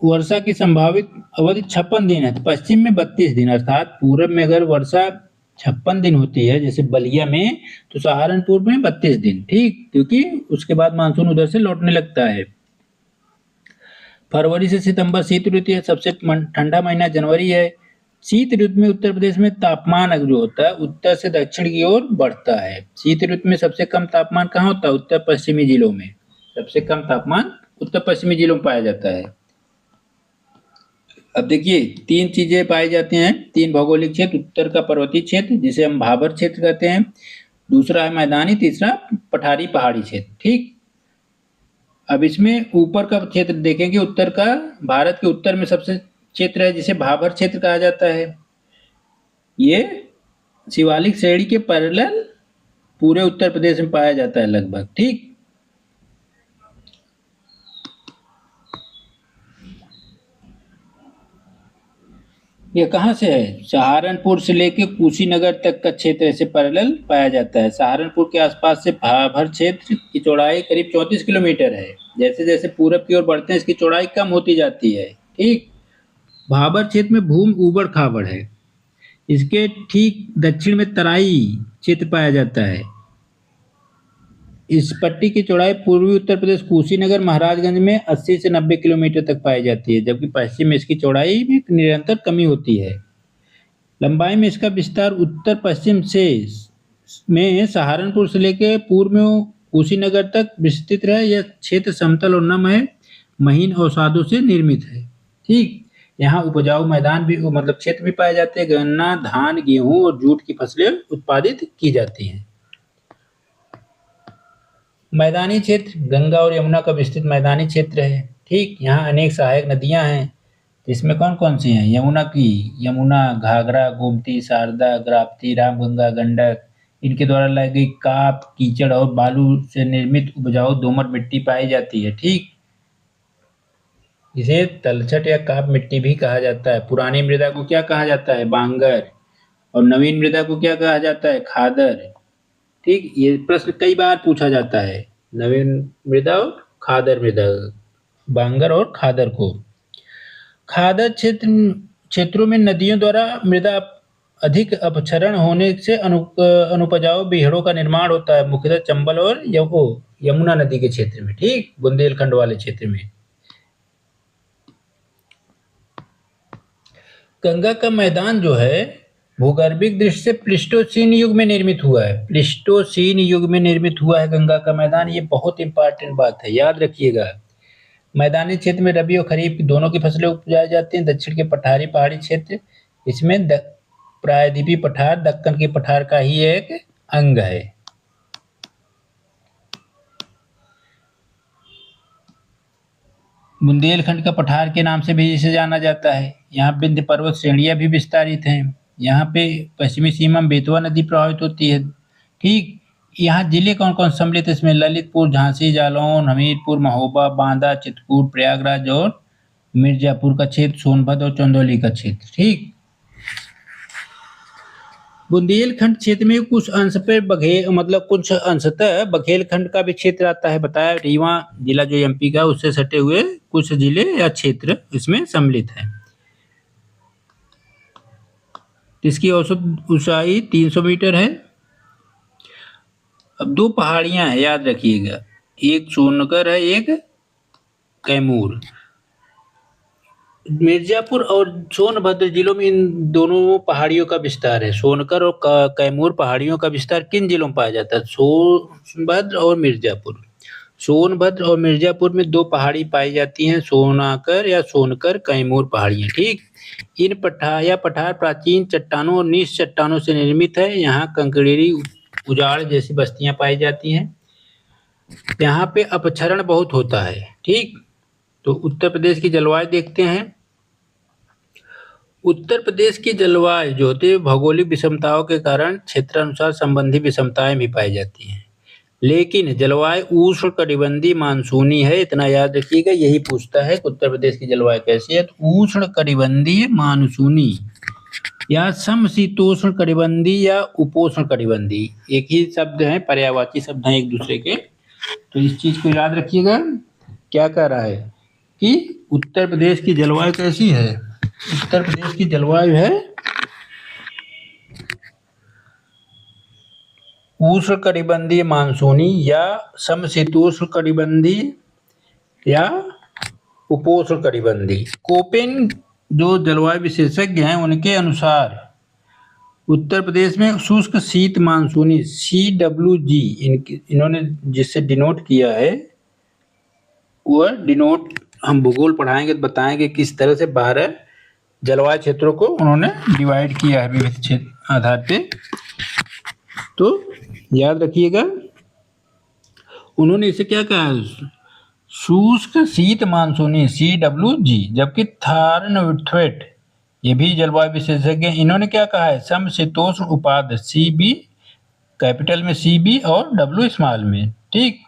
वर्षा की संभावित अवधि 56 दिन है, पश्चिम में 32 दिन। अर्थात पूरब में अगर वर्षा 56 दिन होती है जैसे बलिया में, तो सहारनपुर में 32 दिन। ठीक, क्योंकि उसके बाद मानसून उधर से लौटने लगता है। फरवरी से सितंबर शीत ऋतु है, सबसे ठंडा महीना जनवरी है। शीत ऋतु में उत्तर प्रदेश में तापमान जो होता है उत्तर से दक्षिण की ओर बढ़ता है। शीत ऋतु में सबसे कम तापमान कहाँ होता है? उत्तर पश्चिमी जिलों में। सबसे कम तापमान उत्तर पश्चिमी जिलों में पाया जाता है। अब देखिए, 3 चीजें पाई जाती हैं, 3 भौगोलिक क्षेत्र। उत्तर का पर्वतीय क्षेत्र जिसे हम भाबर क्षेत्र कहते हैं, दूसरा है मैदानी, तीसरा पठारी पहाड़ी क्षेत्र। ठीक, अब इसमें ऊपर का क्षेत्र देखेंगे, उत्तर का भारत के उत्तर में सबसे क्षेत्र है जिसे भाबर क्षेत्र कहा जाता है। ये शिवालिक श्रेणी के पैरेलल पूरे उत्तर प्रदेश में पाया जाता है लगभग। ठीक, ये कहाँ से है? सहारनपुर से लेके कुशीनगर तक का क्षेत्र ऐसे पैरेलल पाया जाता है। सहारनपुर के आसपास से भाबर क्षेत्र की चौड़ाई करीब 34 किलोमीटर है। जैसे जैसे पूरब की ओर बढ़ते हैं इसकी चौड़ाई कम होती जाती है। ठीक, भाबर क्षेत्र में भूमि ऊबड़ खाबड़ है। इसके ठीक दक्षिण में तराई क्षेत्र पाया जाता है। इस पट्टी की चौड़ाई पूर्वी उत्तर प्रदेश कुशीनगर महाराजगंज में 80 से 90 किलोमीटर तक पाई जाती है, जबकि पश्चिम में इसकी चौड़ाई में निरंतर कमी होती है। लंबाई में इसका विस्तार उत्तर पश्चिम से में सहारनपुर से लेकर पूर्व में कुशीनगर तक विस्तृत है। यह क्षेत्र समतल और नम है, महीन अवसादों से निर्मित है। ठीक, यहाँ उपजाऊ मैदान भी मतलब क्षेत्र भी पाए जाते हैं। गन्ना, धान, गेहूं और जूट की फसलें उत्पादित की जाती हैं। मैदानी क्षेत्र गंगा और यमुना का विस्तृत मैदानी क्षेत्र है। ठीक, यहाँ अनेक सहायक नदियां हैं। इसमें कौन कौन सी हैं? यमुना, घाघरा, गोमती, शारदा, ग्राप्ती, रामगंगा, गंडक। इनके द्वारा लाई गई काप, कीचड़ और बालू से निर्मित उपजाऊ दोमट मिट्टी पाई जाती है। ठीक, इसे तलछट या काप मिट्टी भी कहा जाता है। पुरानी मृदा को क्या कहा जाता है? बांगर। और नवीन मृदा को क्या कहा जाता है? खादर। ठीक, ये प्रश्न कई बार पूछा जाता है। नवीन मृदा और खादर मृदा, बांगर और खादर को। खादर क्षेत्रों में नदियों द्वारा मृदा अधिक अपक्षरण होने से अनुपजाऊ बीहड़ों का निर्माण होता है, मुख्यतः चंबल और यमुना नदी के क्षेत्र में। ठीक, बुंदेलखंड वाले क्षेत्र में। गंगा का मैदान जो है भूगर्भिक दृष्टि से प्लिस्टोसीन युग में निर्मित हुआ है। प्लिस्टोसीन युग में निर्मित हुआ है गंगा का मैदान। ये बहुत इंपॉर्टेंट बात है, याद रखिएगा। मैदानी क्षेत्र में रबी और खरीफ दोनों की फसलें उपजाई जाती हैं। दक्षिण के पठारी पहाड़ी क्षेत्र, इसमें प्रायद्वीपीय पठार दक्कन के पठार का ही एक अंग है। बुंदेलखंड का पठार के नाम से भी इसे जाना जाता है। यहाँ विंध्य पर्वत श्रेणियां भी विस्तारित हैं। यहाँ पे पश्चिमी सीमा में बेतवा नदी प्रभावित होती है। ठीक, यहाँ जिले कौन कौन सम्मिलित है इसमें? ललितपुर, झांसी, जालौन, हमीरपुर, महोबा, बांदा, चित्रकूट, प्रयागराज और मिर्जापुर का क्षेत्र, सोनभद्र और चंदौली का क्षेत्र। ठीक, बुंदेलखंड क्षेत्र में कुछ अंश पे कुछ अंशतः बघेलखंड का भी क्षेत्र आता है। बताया, रीवा जिला जो एमपी का उससे सटे हुए कुछ जिले या क्षेत्र इसमें सम्मिलित है। इसकी औसत ऊंचाई 300 मीटर है। अब दो पहाड़ियां हैं, याद रखिएगा, एक सोनकर है, एक कैमूर। मिर्जापुर और सोनभद्र जिलों में इन दोनों पहाड़ियों का विस्तार है। सोनकर और कैमूर पहाड़ियों का विस्तार किन जिलों में पाया जाता है? सोनभद्र और मिर्जापुर। सोनभद्र और मिर्जापुर में दो पहाड़ी पाई जाती हैं, सोनाकर या सोनकर कैमूर पहाड़ियां। ठीक, इन पठार प्राचीन चट्टानों और नीच चट्टानों से निर्मित है। यहाँ कंकरेरी, उजाड़ जैसी बस्तियां पाई जाती हैं। यहाँ पे अपक्षरण बहुत होता है। ठीक, तो उत्तर प्रदेश की जलवायु देखते हैं। उत्तर प्रदेश की जलवायु जो होती है भौगोलिक विषमताओं के कारण क्षेत्रानुसार संबंधी विषमताएं भी पाई जाती हैं, लेकिन जलवायु उष्ण कटिबंधीय मानसूनी है। इतना याद रखिएगा, यही पूछता है कि उत्तर प्रदेश की जलवायु कैसी है। तो उष्ण कटिबंधीय मानसूनी या समशीतोष्ण कटिबंधीय या उपोष्ण कटिबंधीय, एक ही शब्द है, पर्यायवाची शब्द हैं एक दूसरे के। तो इस चीज को याद रखिएगा। क्या कह रहा है कि उत्तर प्रदेश की जलवायु कैसी है? उत्तर प्रदेश की जलवायु है उष्ण कटिबंधीय मानसूनी या समशीतोष्ण कटिबंधीय या उपोष्ण कटिबंधीय। कोपेन जो जलवायु विशेषज्ञ हैं उनके अनुसार उत्तर प्रदेश में शुष्क शीत मानसूनी CWG इन्होंने जिससे डिनोट किया है, वह डिनोट हम भूगोल पढ़ाएंगे तो बताएंगे किस तरह से 12 जलवायु क्षेत्रों को उन्होंने डिवाइड किया है विविध क्षेत्र आधार पे। तो याद रखिएगा, उन्होंने इसे क्या कहा? शुष्क शीत मानसूनी CWG। जबकि थार्नथ्वेट, ये भी जलवायु विशेषज्ञ, इन्होंने क्या कहा है? समशीतोष्ण उपाध्य CB, कैपिटल में CB और W स्मॉल में। ठीक,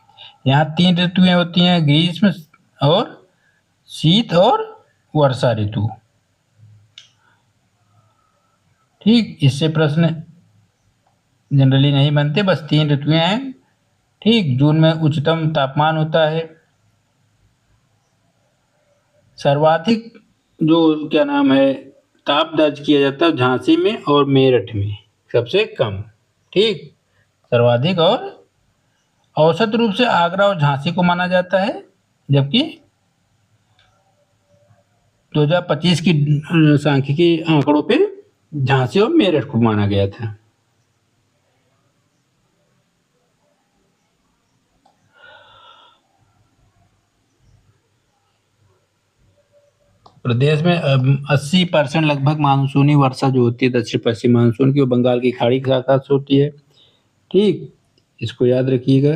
यहाँ 3 ऋतुएं होती हैं, ग्रीष्म और शीत और वर्षा ऋतु। ठीक, इससे प्रश्न जनरली नहीं बनते, बस 3 ऋतुएं हैं। ठीक, जून में उच्चतम तापमान होता है। सर्वाधिक जो क्या नाम है ताप दर्ज किया जाता है झांसी में और मेरठ में, सबसे कम। ठीक, सर्वाधिक और औसत रूप से आगरा और झांसी को माना जाता है, जबकि 2025 की सांख्यिकी आंकड़ों पे झांसी और मेरठ को माना गया था। प्रदेश में 80% लगभग मानसूनी वर्षा जो होती है दक्षिण पश्चिम मानसून की, वो बंगाल की खाड़ी के आकाश से होती है। ठीक, इसको याद रखिएगा।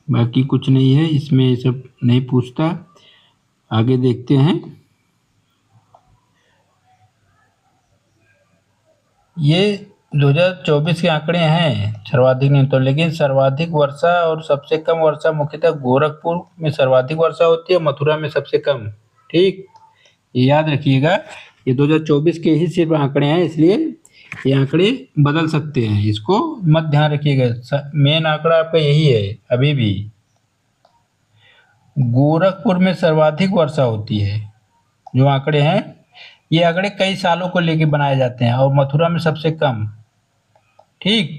बाकी कुछ नहीं है इसमें, ये सब नहीं पूछता। आगे देखते हैं। ये 2024 के आंकड़े हैं, सर्वाधिक नहीं तो, लेकिन सर्वाधिक वर्षा और सबसे कम वर्षा मुख्यतः गोरखपुर में सर्वाधिक वर्षा होती है, मथुरा में सबसे कम। ठीक, ये याद रखिएगा। ये 2024 के ही सिर्फ आंकड़े हैं, इसलिए ये आंकड़े बदल सकते हैं, इसको मत ध्यान रखिएगा। मेन आंकड़ा आपका यही है अभी भी। गोरखपुर में सर्वाधिक वर्षा होती है। जो आंकड़े हैं ये आंकड़े कई सालों को लेके बनाए जाते हैं, और मथुरा में सबसे कम। ठीक,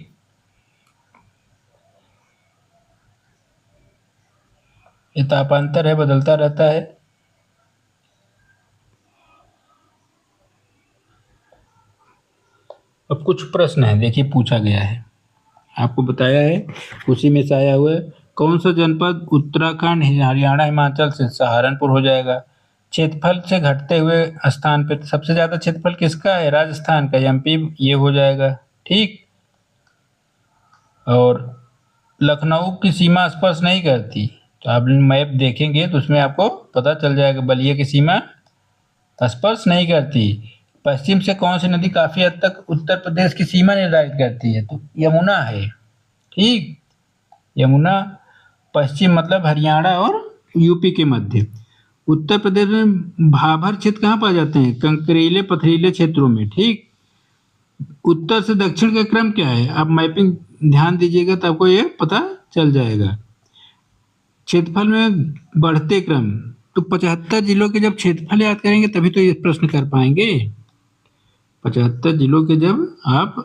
ये तापांतर है, बदलता रहता है। अब कुछ प्रश्न है, देखिए पूछा गया है, आपको बताया है उसी में से आया हुआ है। कौन सा जनपद उत्तराखंड, हरियाणा, हिमाचल से सहारनपुर हो जाएगा? क्षेत्रफल से घटते हुए स्थान पे सबसे ज्यादा क्षेत्रफल किसका है? राजस्थान का, एमपी, ये हो जाएगा। ठीक, और लखनऊ की सीमा स्पर्श नहीं करती, तो आप मैप देखेंगे तो उसमें आपको पता चल जाएगा, बलिया की सीमा स्पर्श नहीं करती। पश्चिम से कौन सी नदी काफी हद तक उत्तर प्रदेश की सीमा निर्धारित करती है? तो यमुना है। ठीक, यमुना पश्चिम मतलब हरियाणा और यूपी के मध्य। उत्तर प्रदेश में भाभर क्षेत्र कहाँ पाए जाते हैं? कंकरीले पथरीले क्षेत्रों में। ठीक, उत्तर से दक्षिण का क्रम क्या है? आप मैपिंग ध्यान दीजिएगा तो आपको ये पता चल जाएगा। क्षेत्रफल में बढ़ते क्रम, तो 75 जिलों के जब क्षेत्रफल याद करेंगे तभी तो ये प्रश्न कर पाएंगे। 75 जिलों के जब आप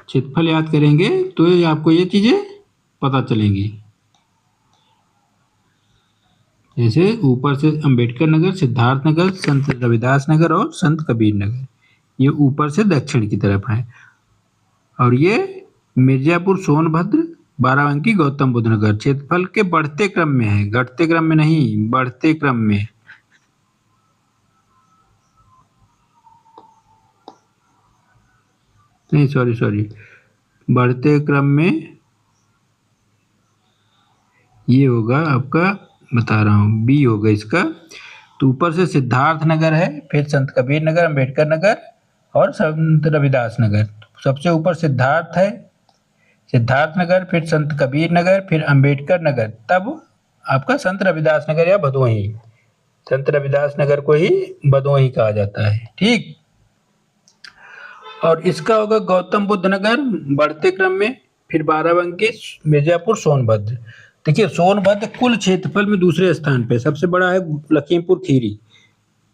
क्षेत्रफल याद करेंगे तो आपको ये चीजें पता चलेंगी। जैसे ऊपर से अंबेडकर नगर, सिद्धार्थ नगर, संत रविदास नगर और संत कबीर नगर, ये ऊपर से दक्षिण की तरफ है। और ये मिर्जापुर, सोनभद्र, बाराबंकी, गौतम बुद्ध नगर क्षेत्रफल के बढ़ते क्रम में है, घटते क्रम में नहीं, बढ़ते क्रम में। नहीं, सॉरी, बढ़ते क्रम में ये होगा आपका, बता रहा हूँ, बी होगा इसका। तो ऊपर से सिद्धार्थ नगर है, फिर संत कबीर नगर, अंबेडकर नगर और संत रविदास नगर। सबसे ऊपर सिद्धार्थ है, सिद्धार्थ नगर, फिर संत कबीर नगर, फिर अंबेडकर नगर, तब आपका संत रविदास नगर या भदोही। संत रविदास नगर को ही भदोही कहा जाता है। ठीक, और इसका होगा गौतम बुद्ध नगर बढ़ते क्रम में, फिर बाराबंकी, मिर्जापुर, सोनभद्र। देखिए सोनभद्र कुल क्षेत्रफल में दूसरे स्थान पे, सबसे बड़ा है लखीमपुर खीरी।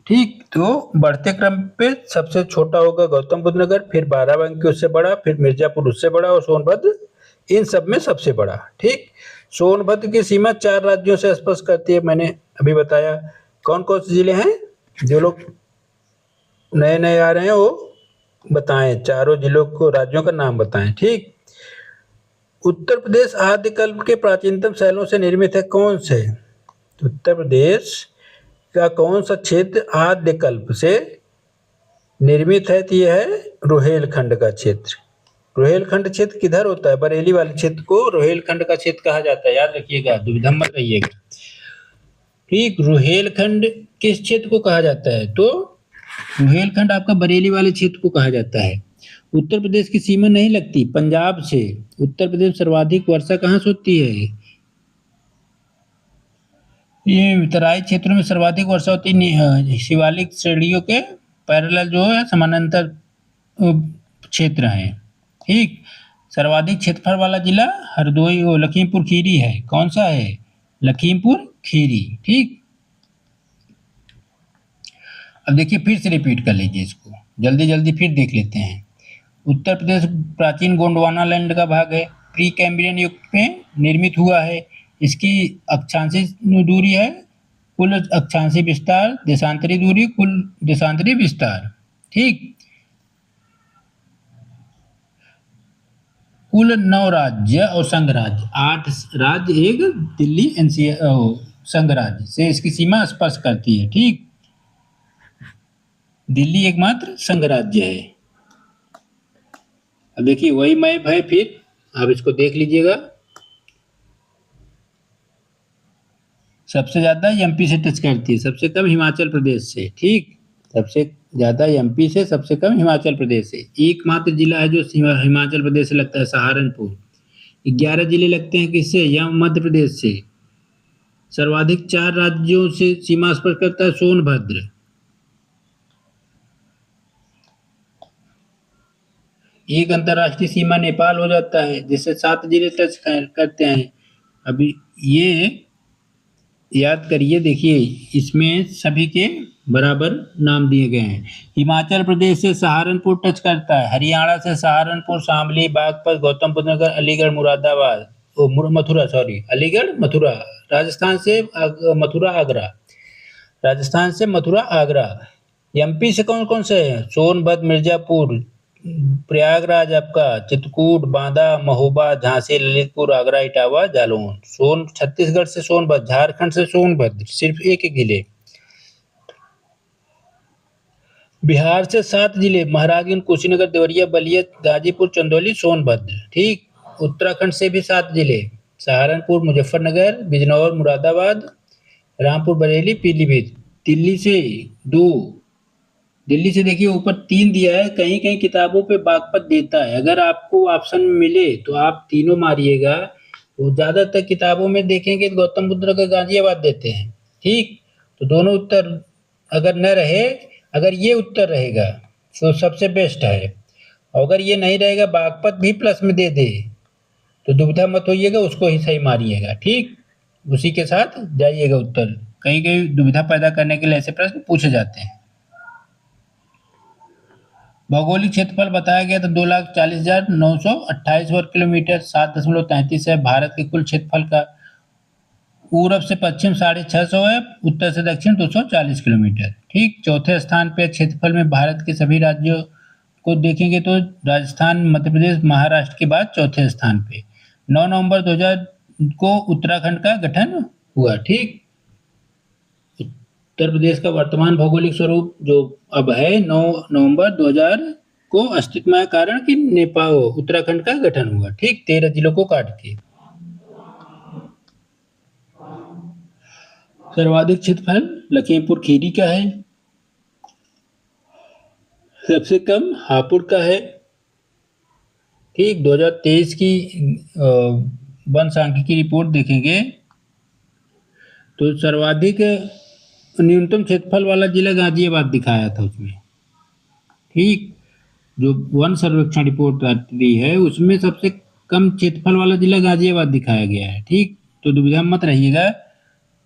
ठीक, तो बढ़ते क्रम पे सबसे छोटा होगा गौतम बुद्ध नगर, फिर बाराबंकी उससे बड़ा, फिर मिर्जापुर उससे बड़ा, और सोनभद्र इन सब में सबसे बड़ा। ठीक, सोनभद्र की सीमा 4 राज्यों से स्पर्श करती है, मैंने अभी बताया। कौन कौन से जिले हैं? जो लोग नए नए आ रहे हैं वो बताएं, चारों जिलों को, राज्यों का नाम बताएं। ठीक, उत्तर प्रदेश आदिकल्प के प्राचीनतम शैलों से निर्मित है, कौन से? उत्तर प्रदेश का कौन सा क्षेत्र आदिकल्प से निर्मित है? तो यह है रोहेलखंड का क्षेत्र। रोहेलखंड क्षेत्र किधर होता है? बरेली वाले क्षेत्र को रोहेलखंड का क्षेत्र कहा जाता है, याद रखिएगा, दुविधा मत रहिएगा। ठीक, रोहेलखंड किस क्षेत्र को कहा जाता है? तो रोहेलखंड आपका बरेली वाले क्षेत्र को कहा जाता है। उत्तर प्रदेश की सीमा नहीं लगती पंजाब से। उत्तर प्रदेश सर्वाधिक वर्षा कहाँ से होती है? ये तराई क्षेत्रों में सर्वाधिक वर्षा होती है, शिवालिक श्रेणियों के पैरेलल जो है समानांतर क्षेत्र हैं। ठीक, सर्वाधिक क्षेत्रफल वाला जिला हरदोई, लखीमपुर खीरी है। कौन सा है? लखीमपुर खीरी। ठीक, अब देखिए फिर से रिपीट कर लीजिए इसको, जल्दी जल्दी फिर देख लेते हैं। उत्तर प्रदेश प्राचीन गोंडवाना लैंड का भाग है, प्री कैम्ब्रियन युग में निर्मित हुआ है। इसकी अक्षांशीय दूरी है कुल अक्षांशीय विस्तार, देशांतरी दूरी कुल देशांतरी विस्तार। ठीक, कुल 9 राज्य और संघ राज्य, 8 राज्य, एक दिल्ली एनसीआर संघ राज्य से इसकी सीमा स्पर्श करती है। ठीक, दिल्ली एकमात्र संघ राज्य है। अब देखिए वही मैप है, फिर आप इसको देख लीजिएगा। सबसे ज्यादा एमपी से टच करती है, सबसे कम हिमाचल प्रदेश से। ठीक, सबसे ज्यादा एमपी से, सबसे कम हिमाचल प्रदेश से। एकमात्र जिला है जो हिमाचल प्रदेश से लगता है, सहारनपुर। 11 जिले लगते हैं किससे, या मध्य प्रदेश से। सर्वाधिक 4 राज्यों से सीमा स्पर्श करता है, सोनभद्र। एक अंतर्राष्ट्रीय सीमा नेपाल हो जाता है, जिससे 7 जिले टच करते हैं। अभी ये याद करिए, देखिए इसमें सभी के बराबर नाम दिए गए हैं। हिमाचल प्रदेश से सहारनपुर टच करता है, हरियाणा से सहारनपुर, शामली, बागपत, गौतम बुद्ध नगर, अलीगढ़, मुरादाबाद, मथुरा, सॉरी अलीगढ़ मथुरा। राजस्थान से मथुरा आगरा, राजस्थान से मथुरा आगरा। एमपी से कौन कौन से हैं, सोनभद्र, मिर्जापुर, प्रयागराज, आपका चित्रकूट, बांदा, महोबा, झांसी, ललितपुर, आगरा, इटावा, जालौन। छत्तीसगढ़ से सोनभद्र, झारखंड से सोनभद्र, सिर्फ एक जिले। बिहार से 7 जिले, महाराजगंज, कुशीनगर, देवरिया, बलिया, गाजीपुर, चंदौली, सोनभद्र। ठीक, उत्तराखंड से भी 7 जिले, सहारनपुर, मुजफ्फरनगर, बिजनौर, मुरादाबाद, रामपुर, बरेली, पीलीभीत। दिल्ली से 2, दिल्ली से देखिए ऊपर 3 दिया है, कहीं कहीं किताबों पे बागपत देता है। अगर आपको ऑप्शन मिले तो आप तीनों मारिएगा। वो ज्यादातर किताबों में देखेंगे तो गौतम बुद्ध नगर, गाजियाबाद देते हैं। ठीक, तो दोनों उत्तर अगर न रहे, अगर ये उत्तर रहेगा तो सबसे बेस्ट है। और अगर ये नहीं रहेगा, बागपत भी प्लस में दे दे, तो दुविधा मत होइएगा, उसको ही सही मारिएगा। ठीक, उसी के साथ जाइएगा उत्तर। कहीं कहीं दुविधा पैदा करने के लिए ऐसे प्रश्न पूछे जाते हैं। भौगोलिक क्षेत्रफल बताया गया तो 2,40,928 वर्ग किलोमीटर, 7.33 है। भारत के कुल क्षेत्रफल का पूरब से पश्चिम 650 है, उत्तर से दक्षिण 240 किलोमीटर। ठीक, चौथे स्थान पे क्षेत्रफल में भारत के सभी राज्यों को देखेंगे तो राजस्थान, मध्य प्रदेश, महाराष्ट्र के बाद चौथे स्थान पे। 9 नवंबर 2000 को उत्तराखंड का गठन हुआ। ठीक, उत्तर प्रदेश का वर्तमान भौगोलिक स्वरूप जो अब है, 9 नवंबर 2000 को अस्तित्वमय कारण कि नेपाल उत्तराखंड का गठन हुआ। ठीक, 13 जिलों को काट के। सर्वाधिक क्षेत्रफल लखीमपुर खीरी का है, सबसे कम हापुड़ का है। ठीक, 2023 की वन सांख्यिकी रिपोर्ट देखेंगे तो सर्वाधिक न्यूनतम क्षेत्रफल वाला जिला गाजियाबाद दिखाया था उसमें। ठीक, जो वन सर्वेक्षण रिपोर्ट आती है उसमें सबसे कम क्षेत्रफल वाला जिला गाजियाबाद दिखाया गया है। ठीक, तो दुविधा मत रहिएगा।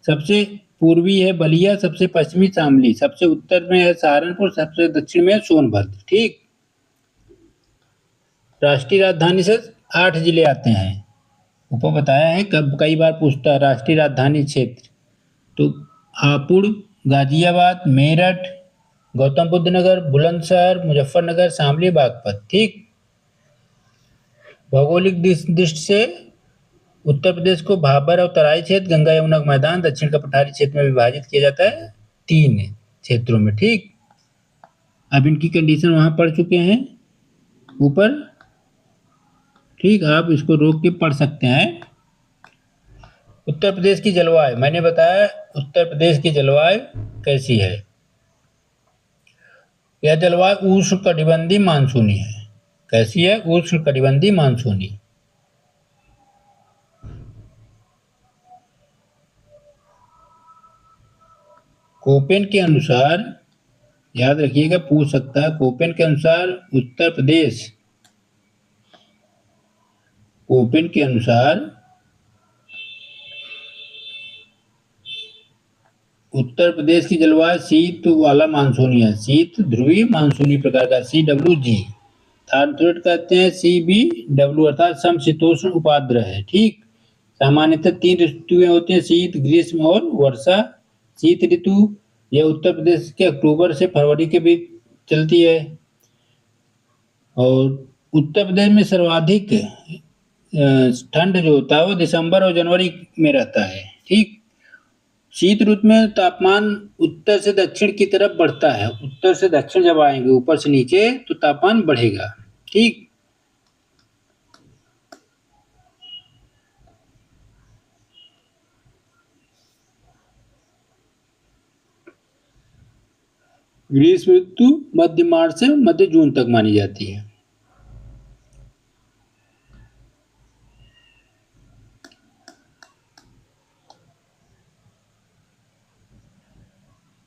सबसे पूर्वी है बलिया, सबसे पश्चिमी शामली, सबसे उत्तर में है सहारनपुर, सबसे दक्षिण में है सोनभद्र। ठीक, राष्ट्रीय राजधानी से 8 जिले आते हैं। ऊपर बताया है, कब कई बार पूछता है राष्ट्रीय राजधानी क्षेत्र, तो हापुड़, गाजियाबाद, मेरठ, गौतम बुद्ध नगर, बुलंदशहर, मुजफ्फरनगर, शामली, बागपत। ठीक, भौगोलिक दृष्टि से उत्तर प्रदेश को भाबर और तराई क्षेत्र, गंगा यमुना का मैदान, दक्षिण का पठारी क्षेत्र में विभाजित किया जाता है 3 क्षेत्रों में। ठीक, अब इनकी कंडीशन वहां पढ़ चुके हैं ऊपर। ठीक, आप इसको रोक के पढ़ सकते हैं। उत्तर प्रदेश की जलवायु, मैंने बताया उत्तर प्रदेश की जलवायु कैसी है। यह जलवायु उष्ण कटिबंधीय मानसूनी है। कैसी है, उष्ण कटिबंधीय मानसूनी। कोपेन के अनुसार, याद रखिएगा पूछ सकता है, कोपेन के अनुसार उत्तर प्रदेश, कोपेन के अनुसार उत्तर प्रदेश की जलवायु शीत वाला मानसूनी है, शीत ध्रुवीय मानसूनी प्रकार का, CWG। थार्मोमीटर कहते हैं CBW, अर्थात समशीतोष्ण उपाद्र है। ठीक, सामान्यतः 3 ऋतुएं होती हैं, शीत, ग्रीष्म और वर्षा। शीत ऋतु यह उत्तर प्रदेश के अक्टूबर से फरवरी के बीच चलती है, और उत्तर प्रदेश में सर्वाधिक ठंड जो होता है वो दिसंबर और जनवरी में रहता है। ठीक, शीत ऋतु में तापमान उत्तर से दक्षिण की तरफ बढ़ता है। उत्तर से दक्षिण जब आएंगे ऊपर से नीचे तो तापमान बढ़ेगा। ठीक। ग्रीष्म ऋतु मध्य मार्च से मध्य जून तक मानी जाती है।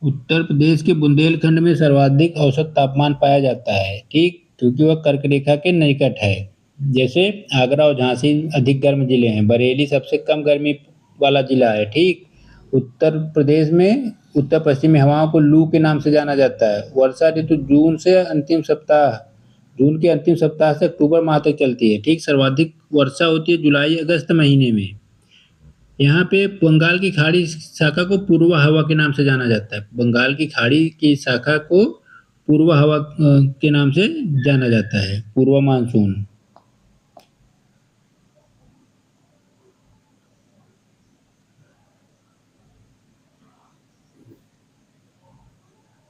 उत्तर प्रदेश के बुंदेलखंड में सर्वाधिक औसत तापमान पाया जाता है। ठीक, क्योंकि वह कर्क रेखा के निकट है। जैसे आगरा और झांसी अधिक गर्म जिले हैं, बरेली सबसे कम गर्मी वाला जिला है। ठीक। उत्तर प्रदेश में उत्तर पश्चिमी हवाओं को लू के नाम से जाना जाता है। वर्षा ऋतु जून के अंतिम सप्ताह से अक्टूबर माह तक चलती है। ठीक। सर्वाधिक वर्षा होती है जुलाई अगस्त महीने में। यहाँ पे बंगाल की खाड़ी शाखा को पूर्व हवा के नाम से जाना जाता है। बंगाल की खाड़ी की शाखा को पूर्व हवा के नाम से जाना जाता है, पूर्व मानसून।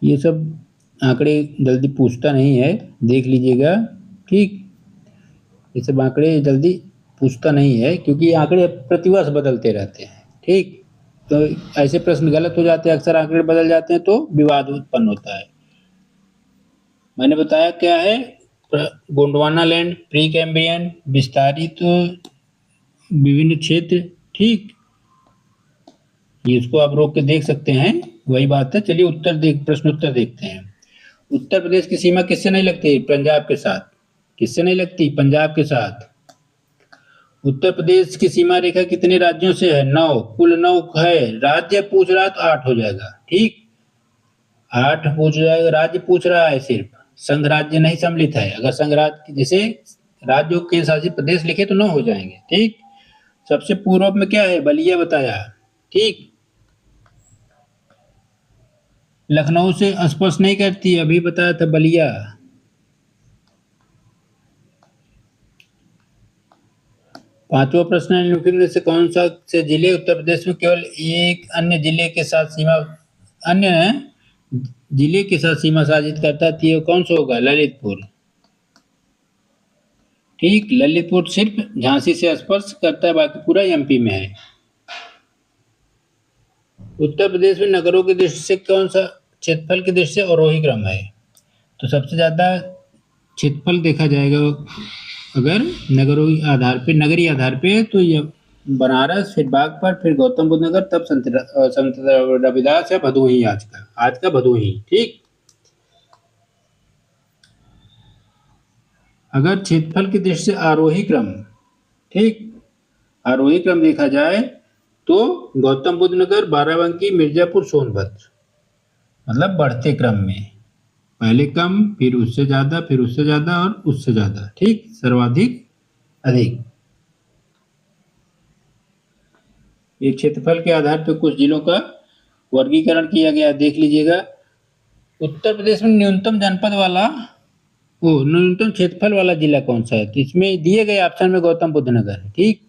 ये सब आंकड़े जल्दी पूछता नहीं है, देख लीजिएगा। ठीक। ये सब आंकड़े जल्दी पूछता नहीं है क्योंकि आंकड़े प्रतिवर्ष बदलते रहते हैं। ठीक। तो ऐसे प्रश्न गलत हो जाते हैं, अक्सर आंकड़े बदल जाते हैं तो विवाद उत्पन्न होता है। मैंने बताया क्या है, गोंडवाना लैंड, प्री कैम्ब्रियन, विस्तारित विभिन्न क्षेत्र। ठीक। इसको आप रोक के देख सकते हैं, वही बात है। चलिए प्रश्न उत्तर देखते हैं। उत्तर प्रदेश की सीमा किससे नहीं लगती? पंजाब के साथ। किससे नहीं लगती? पंजाब के साथ। उत्तर प्रदेश की सीमा रेखा कितने राज्यों से है? 9। कुल 9 है। राज्य पूछ रहा तो 8 हो जाएगा। ठीक। 8 पूछ जाएगा, राज्य पूछ रहा है सिर्फ, संघ राज्य नहीं सम्मिलित है। अगर संघ राज्य जैसे राज्यों के शासित प्रदेश लिखे तो 9 हो जाएंगे। ठीक। सबसे पूर्व में क्या है? बलिया बताया। ठीक। लखनऊ से स्पर्श नहीं करती, अभी बताया था बलिया। पांचवा प्रश्न है, निम्नलिखित में से कौन सा से जिले उत्तर प्रदेश में केवल एक अन्य जिले के साथ सीमा साझित करता थी? वो कौन सा होगा? ललितपुर। ठीक। ललितपुर सिर्फ झांसी से स्पर्श करता है, बाकी पूरा एमपी में है। उत्तर प्रदेश में नगरों की दृष्टि से कौन सा क्षेत्रफल की दृष्टि से आरोही क्रम है? तो सबसे ज्यादा क्षेत्रफल देखा जाएगा अगर नगरीय आधार पे तो ये बनारस, फिर बागपत, फिर गौतम बुद्ध नगर, तब संत रविदास या भदोही। आज का भदोही। ठीक। अगर क्षेत्रफल की दृष्टि से आरोही क्रम, ठीक, आरोही क्रम देखा जाए तो गौतम बुद्ध नगर, बाराबंकी, मिर्जापुर, सोनभद्र, मतलब बढ़ते क्रम में, पहले कम, फिर उससे ज्यादा, फिर उससे ज्यादा और उससे ज्यादा। ठीक। सर्वाधिक अधिक। ये क्षेत्रफल के आधार पर कुछ जिलों का वर्गीकरण किया गया, देख लीजिएगा। उत्तर प्रदेश में न्यूनतम क्षेत्रफल वाला जिला कौन सा है? तो इसमें दिए गए ऑप्शन में गौतम बुद्ध नगर है। ठीक।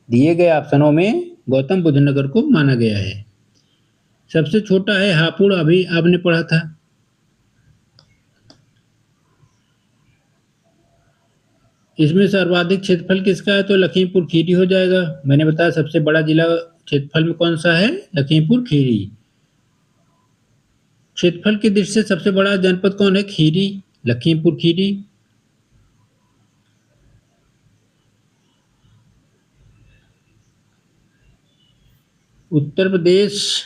दिए गए ऑप्शनों में गौतम बुद्ध नगर को माना गया है। सबसे छोटा है हापुड़, अभी आपने पढ़ा था। इसमें सर्वाधिक क्षेत्रफल किसका है? तो लखीमपुर खीरी हो जाएगा। मैंने बताया सबसे बड़ा जिला क्षेत्रफल में कौन सा है? लखीमपुर खीरी। क्षेत्रफल की दृष्टि से सबसे बड़ा जनपद कौन है? खीरी, लखीमपुर खीरी। उत्तर प्रदेश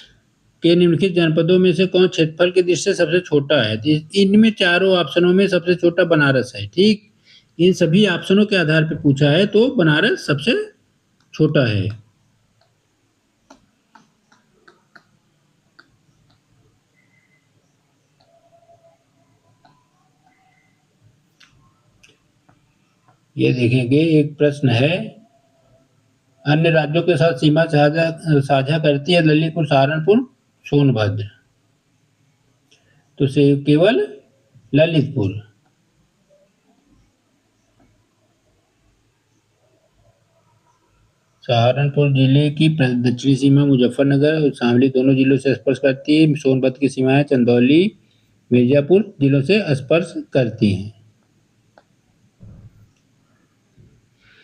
के निम्नलिखित जनपदों में से कौन क्षेत्रफल की दृष्टि से सबसे छोटा है? इनमें चारों ऑप्शनों में सबसे छोटा बनारस है। ठीक। इन सभी ऑप्शनों के आधार पर पूछा है तो बनारस सबसे छोटा है। ये देखेंगे, एक प्रश्न है, अन्य राज्यों के साथ सीमा साझा करती है ललितपुर, सहारनपुर, सोनभद्र? तो से केवल ललितपुर। सहारनपुर जिले की दक्षिणी सीमा मुजफ्फरनगर और शामली दोनों जिलों से स्पर्श करती है। सोनभद्र की सीमाएं चंदौली मिर्जापुर जिलों से स्पर्श करती हैं।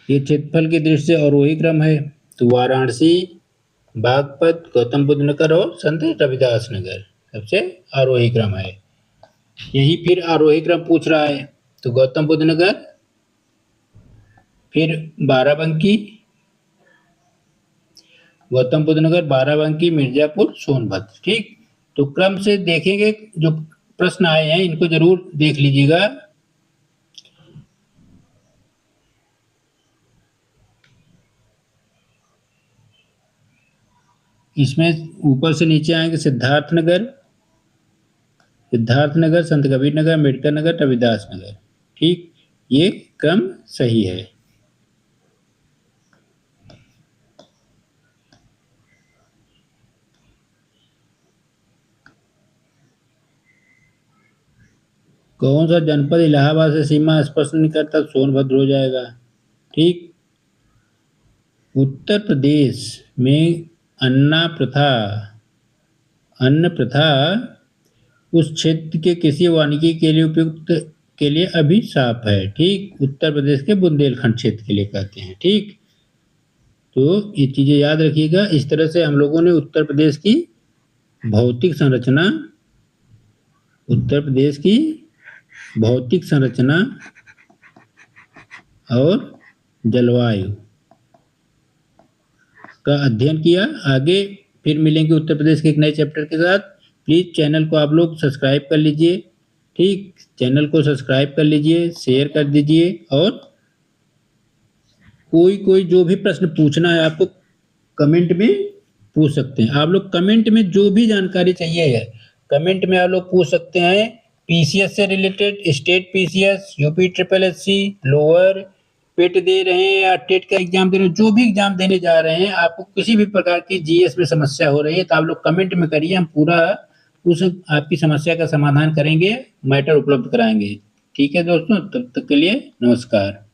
ये क्षेत्रफल की दृष्टि से अवरोही क्रम है, तो वाराणसी, बागपत, गौतम बुद्ध नगर और संत रविदास नगर सबसे आरोही क्रम है। यही फिर आरोही क्रम पूछ रहा है, तो गौतम बुद्ध नगर, फिर बाराबंकी, गौतम बुद्ध नगर, बाराबंकी, मिर्जापुर, सोनभद्र। ठीक, तो क्रम से देखेंगे, जो प्रश्न आए हैं इनको जरूर देख लीजिएगा। इसमें ऊपर से नीचे आएंगे सिद्धार्थनगर, संत कबीर नगर, अम्बेडकर नगर, रविदास नगर। ठीक, ये क्रम सही है। कौन सा जनपद इलाहाबाद से सीमा स्पर्श नहीं करता? सोनभद्र हो जाएगा। ठीक, उत्तर प्रदेश में अन्न प्रथा उस क्षेत्र के किसी वानिकी के लिए उपयुक्त के लिए अभिशाप है। ठीक, उत्तर प्रदेश के बुंदेलखंड क्षेत्र के लिए कहते हैं। ठीक, तो ये चीजें याद रखिएगा। इस तरह से हम लोगों ने उत्तर प्रदेश की भौतिक संरचना और जलवायु का अध्ययन किया। आगे फिर मिलेंगे उत्तर प्रदेश के एक नए चैप्टर के साथ। प्लीज चैनल को आप लोग सब्सक्राइब कर लीजिए। ठीक, चैनल को सब्सक्राइब कर लीजिए, शेयर कर दीजिए, और कोई जो भी प्रश्न पूछना है आपको कमेंट में पूछ सकते हैं। आप लोग कमेंट में जो भी जानकारी चाहिए है कमेंट में आप लोग पूछ सकते हैं। पीसीएस से related, state PCS, UP triple SC, lower, PET दे रहे हैं या टेट का एग्जाम दे रहे हैं, जो भी एग्जाम देने जा रहे हैं, आपको किसी भी प्रकार की जीएस में समस्या हो रही है तो आप लोग कमेंट में करिए, हम पूरा उस आपकी समस्या का समाधान करेंगे, मैटर उपलब्ध कराएंगे। ठीक है दोस्तों, तब तक के लिए नमस्कार।